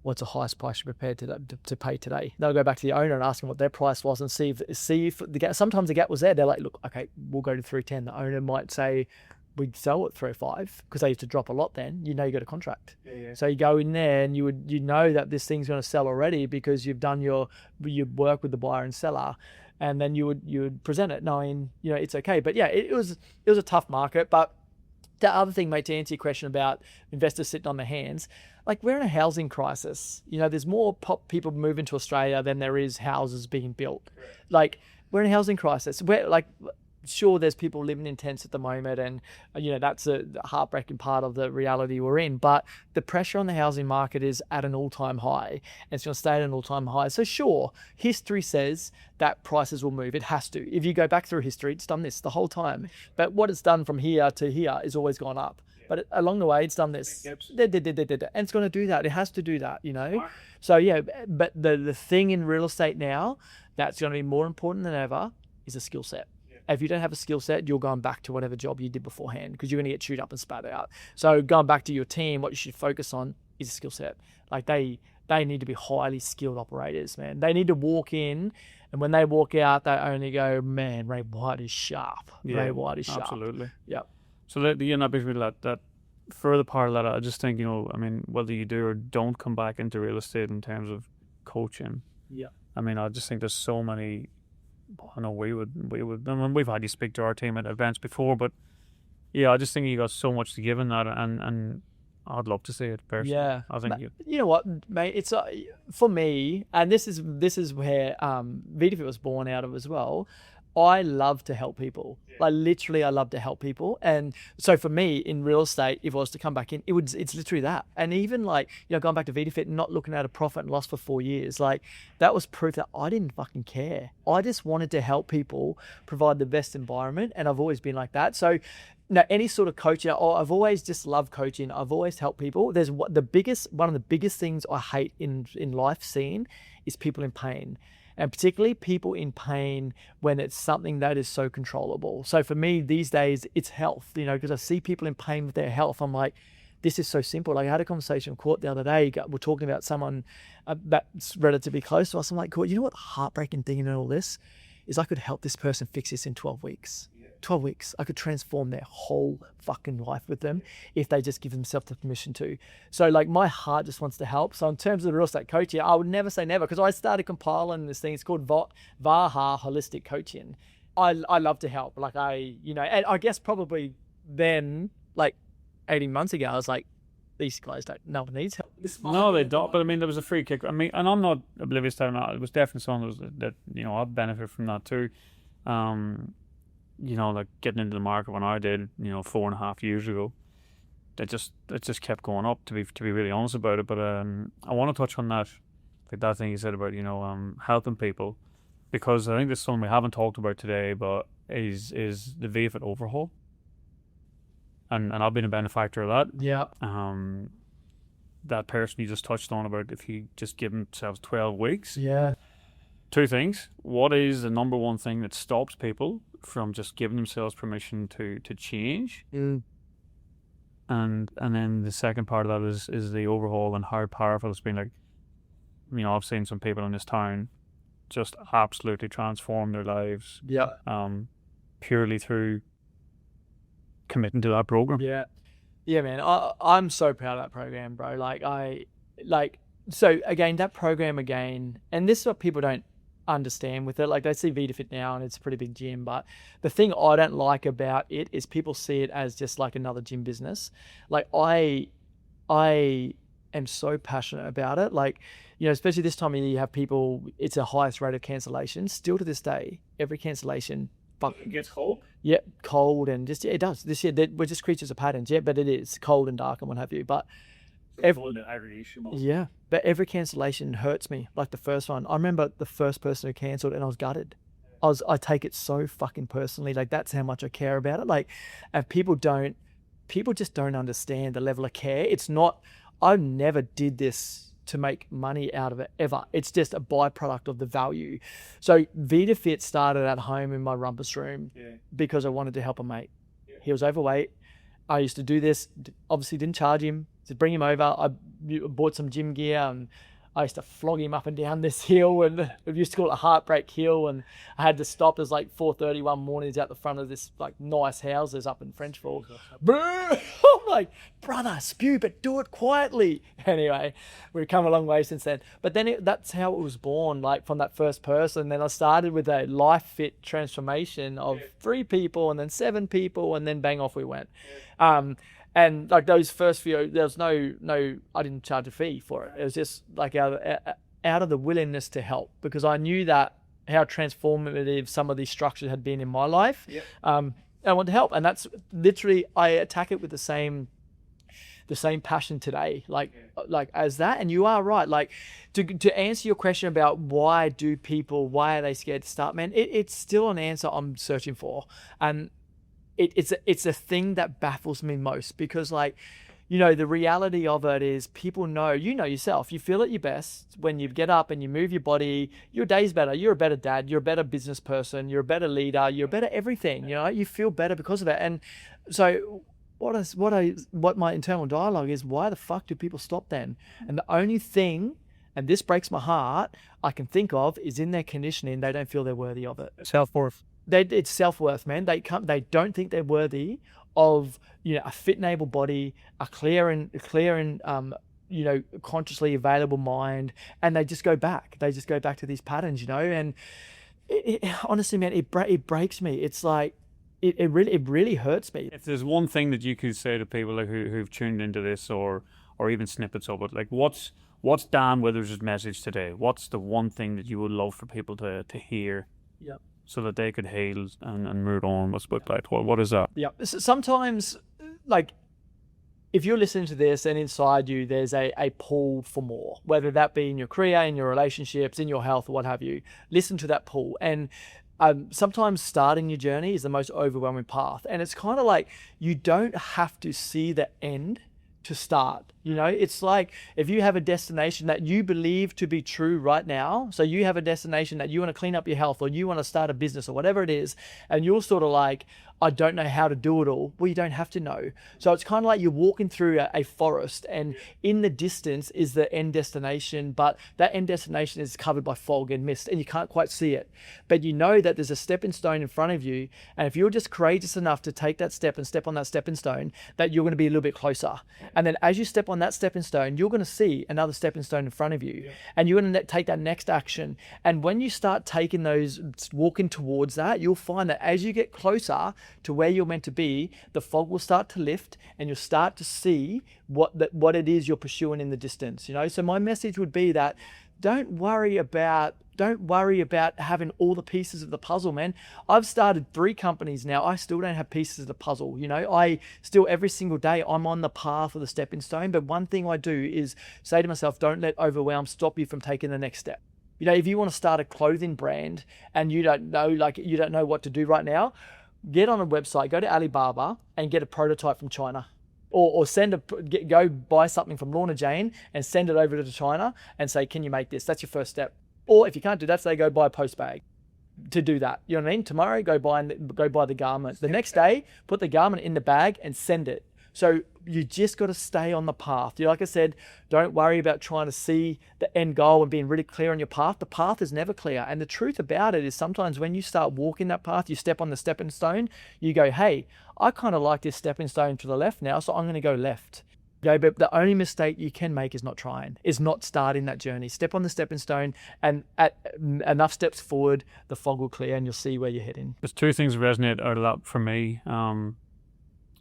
What's the highest price you're prepared to pay today? They'll go back to the owner and ask them what their price was and see if the gap. Sometimes the gap was there. They're like, look, okay, we'll go to 310. The owner might say, we'd sell at 305 because they used to drop a lot. Then you got a contract. Yeah. So you go in there and you know that this thing's going to sell already because you've done your work with the buyer and seller. And then you would present it knowing, it's okay. But yeah, it was a tough market. But the other thing, mate, to answer your question about investors sitting on their hands, like, we're in a housing crisis. There's more people moving to Australia than there is houses being built. Like, we're in a housing crisis. We're like, sure, there's people living in tents at the moment, and that's a heartbreaking part of the reality we're in, but the pressure on the housing market is at an all-time high, and it's going to stay at an all-time high. So sure, history says that prices will move. It has to. If you go back through history, it's done this the whole time, but what it's done from here to here is always gone up. But along the way, it's done this, and it's going to do that. It has to do that, So yeah, but the thing in real estate now that's going to be more important than ever is a skill set. If you don't have a skill set, you're going back to whatever job you did beforehand because you're going to get chewed up and spat out. So going back to your team, what you should focus on is a skill set. Like, they need to be highly skilled operators, man. They need to walk in, and when they walk out, they only go, man, Ray White is sharp. Yeah, Ray White is sharp. Absolutely. Yep. So that basically that further part of that, I just think, whether you do or don't come back into real estate in terms of coaching. Yeah. I just think there's so many. I know we would. We've had you speak to our team at events before, but yeah, I just think you got so much to give in that, and I'd love to see it personally. Yeah, I think you know what, mate. It's for me, and this is where VidaFit was born out of as well. I love to help people. Like, literally, I love to help people. And so for me in real estate, if I was to come back in, it's literally that. And even going back to VidaFit and not looking at a profit and loss for 4 years, like, that was proof that I didn't fucking care. I just wanted to help people, provide the best environment. And I've always been like that. So now, any sort of coaching, I've always just loved coaching. I've always helped people. One of the biggest things I hate in life seeing is people in pain. And particularly people in pain when it's something that is so controllable. So for me these days, it's health, because I see people in pain with their health. I'm like, this is so simple. Like, I had a conversation with Court the other day. We're talking about someone that's relatively close to us. I'm like, Court, you know what the heartbreaking thing in all this is? I could help this person fix this in 12 weeks. 12 weeks, I could transform their whole fucking life with them if they just give themselves the permission to. So like, my heart just wants to help. So in terms of the real estate coaching, I would never say never, because I started compiling this thing. It's called VAHA Holistic Coaching. I love to help. Like and I guess probably then, like 18 months ago, I was like, these guys no one needs help. No, they don't. But I mean, there was a free kick. I mean, and I'm not oblivious to that. It was definitely something that I'd benefit from that too. Like getting into the market when I did, 4.5 years ago, it just kept going up. To be really honest about it, but I want to touch on that thing you said about helping people, because I think this is something we haven't talked about today, but is the VidaFit overhaul. And I've been a benefactor of that. Yeah. That person you just touched on about if you just give themselves 12 weeks. Yeah. Two things. What is the number one thing that stops people from just giving themselves permission to change? Mm. And then the second part of that is the overhaul and how powerful it's been. Like, I've seen some people in this town just absolutely transform their lives. Yeah. Purely through committing to that program. Yeah, man. I'm so proud of that program, bro. So again, that program again, and this is what people don't understand with it. Like, they see VidaFit now and it's a pretty big gym, but the thing I don't like about it is people see it as just like another gym business. Like, I am so passionate about it. Like, especially this time of year, you have people, it's the highest rate of cancellation. Still to this day, every cancellation, it gets cold. Yeah, cold, and just it does. This year we're just creatures of patterns, but it is cold and dark and what have you. But but every cancellation hurts me. Like the first one, I remember the first person who cancelled, and I was gutted. I take it so fucking personally. Like, that's how much I care about it. Like, and people just don't understand the level of care. It's not. I never did this to make money out of it ever. It's just a byproduct of the value. So VidaFit started at home in my rumpus room because I wanted to help a mate. Yeah. He was overweight. I used to do this, obviously didn't charge him, to bring him over. I bought some gym gear and I used to flog him up and down this hill, and we used to call it a heartbreak hill, and I had to stop. It was like 4:30 one morning. He's out the front of this like nice houses up in Frenchville. I'm like, brother, spew, but do it quietly. Anyway, we've come a long way since then. But then that's how it was born, like from that first person. Then I started with a life fit transformation of 3 people, and then 7 people, and then bang, off we went. And like those first few, there was no, I didn't charge a fee for it. It was just like out of the willingness to help, because I knew that how transformative some of these structures had been in my life. Yep. I want to help, and that's literally, I attack it with the same passion today, like as that. And you are right. Like, to answer your question about why are they scared to start, man, it's still an answer I'm searching for, and it's a thing that baffles me most, because like, the reality of it is, people know, yourself, you feel at your best when you get up and you move your body, your day's better, you're a better dad, you're a better business person, you're a better leader, you're a better everything, you feel better because of that. And so what my internal dialogue is, why the fuck do people stop then? And the only thing, and this breaks my heart, I can think of is in their conditioning, they don't feel they're worthy of it. Self-worth. It's self-worth, man. They don't think they're worthy of, a fit and able body, a clear and consciously available mind, and they just go back. They just go back to these patterns, and honestly, man, it breaks me. It's like, it really hurts me. If there's one thing that you could say to people like who've tuned into this, or even snippets of it, like what's Dan Withers' message today? What's the one thing that you would love for people to hear? Yep. So that they could heal and move on. What is that? Yeah. Sometimes, like, if you're listening to this and inside you, there's a pull for more, whether that be in your career, in your relationships, in your health, or what have you. Listen to that pull. And sometimes starting your journey is the most overwhelming path. And it's kind of like, you don't have to see the end to start. It's like, if you have a destination that you believe to be true right now, so you have a destination that you want to clean up your health, or you want to start a business, or whatever it is, and you're sort of like, I don't know how to do it all. Well, you don't have to know. So it's kind of like you're walking through a forest, and in the distance is the end destination, but that end destination is covered by fog and mist and you can't quite see it. But you know that there's a stepping stone in front of you, and if you're just courageous enough to take that step and step on that stepping stone, that you're going to be a little bit closer. And then as you step on that stepping stone, you're going to see another stepping stone in front of you, and you're going to take that next action. And when you start taking those, walking towards that, you'll find that as you get closer to where you're meant to be, the fog will start to lift and you'll start to see what it is you're pursuing in the distance. So my message would be that don't worry about having all the pieces of the puzzle, man. I've started 3 companies now. I still don't have pieces of the puzzle. I still, every single day, I'm on the path of the stepping stone. But one thing I do is say to myself, don't let overwhelm stop you from taking the next step. If you want to start a clothing brand and you don't know what to do right now, get on a website, go to Alibaba and get a prototype from China. Or go buy something from Lorna Jane and send it over to China and say, can you make this? That's your first step. Or if you can't do that, say go buy a post bag to do that. You know what I mean? Tomorrow, go buy the garment. The next day, put the garment in the bag and send it. So you just got to stay on the path. Like I said, don't worry about trying to see the end goal and being really clear on your path. The path is never clear. And the truth about it is sometimes when you start walking that path, you step on the stepping stone, you go, hey, I kind of like this stepping stone to the left now, so I'm going to go left. But the only mistake you can make is not starting that journey. Step on the stepping stone, and at enough steps forward, the fog will clear and you'll see where you're heading. There's 2 things that resonate out of that for me. And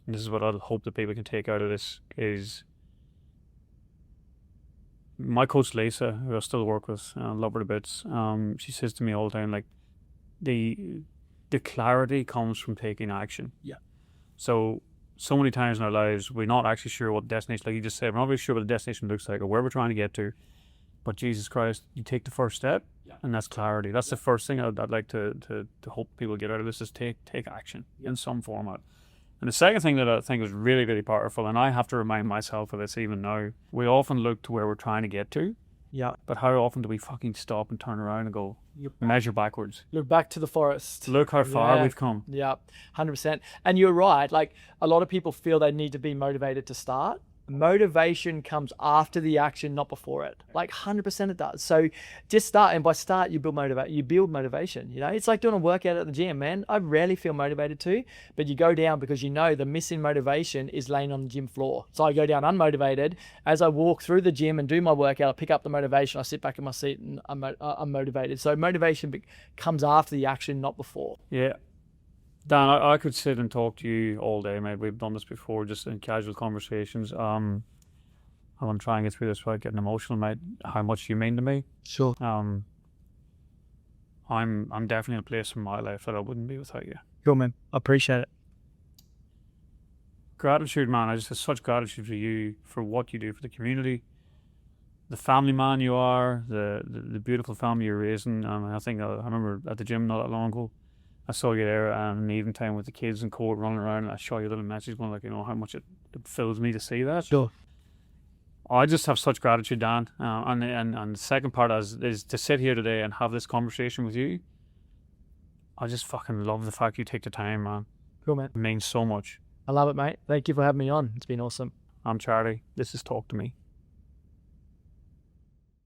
this is what I hope that people can take out of this, is my coach Lisa, who I still work with, love her to bits. She says to me all the time, like, the clarity comes from taking action. Yeah. So many times in our lives, we're not actually sure what the destination, like you just said, we're not really sure what the destination looks like or where we're trying to get to. But Jesus Christ, you take the first step, and that's clarity. That's the first thing I'd like to hope people get out of this, is take action in some format. And the second thing that I think is really, really powerful, and I have to remind myself of this even now, we often look to where we're trying to get to. Yeah. But how often do we fucking stop and turn around and go, measure backwards? Look back to the forest. Look how far we've come. Yeah, 100%. And you're right. Like, a lot of people feel they need to be motivated to start. Motivation comes after the action, not before it. Like 100% it does. So just start, and by start you build motivation. It's like doing a workout at the gym, man. I rarely feel motivated to, but you go down because the missing motivation is laying on the gym floor. So I go down unmotivated. As I walk through the gym and do my workout, I pick up the motivation. I sit back in my seat and I'm motivated. So motivation comes after the action, not before. Yeah. Dan, I could sit and talk to you all day, mate. We've done this before, just in casual conversations. I want to try and get through this without getting emotional, mate. How much you mean to me. Sure. I'm definitely in a place in my life that I wouldn't be without you. Cool, man. I appreciate it. Gratitude, man. I just have such gratitude for you, for what you do for the community, the family man you are, the beautiful family you're raising. I think I remember at the gym not that long ago, I saw you there in the evening time with the kids in court running around, and I saw your little message going like, how much it fills me to see that. Sure. I just have such gratitude, Dan. And the second part is to sit here today and have this conversation with you. I just fucking love the fact you take the time, man. Cool, man. It means so much. I love it, mate. Thank you for having me on. It's been awesome. I'm Charlie. This is Talk to Me.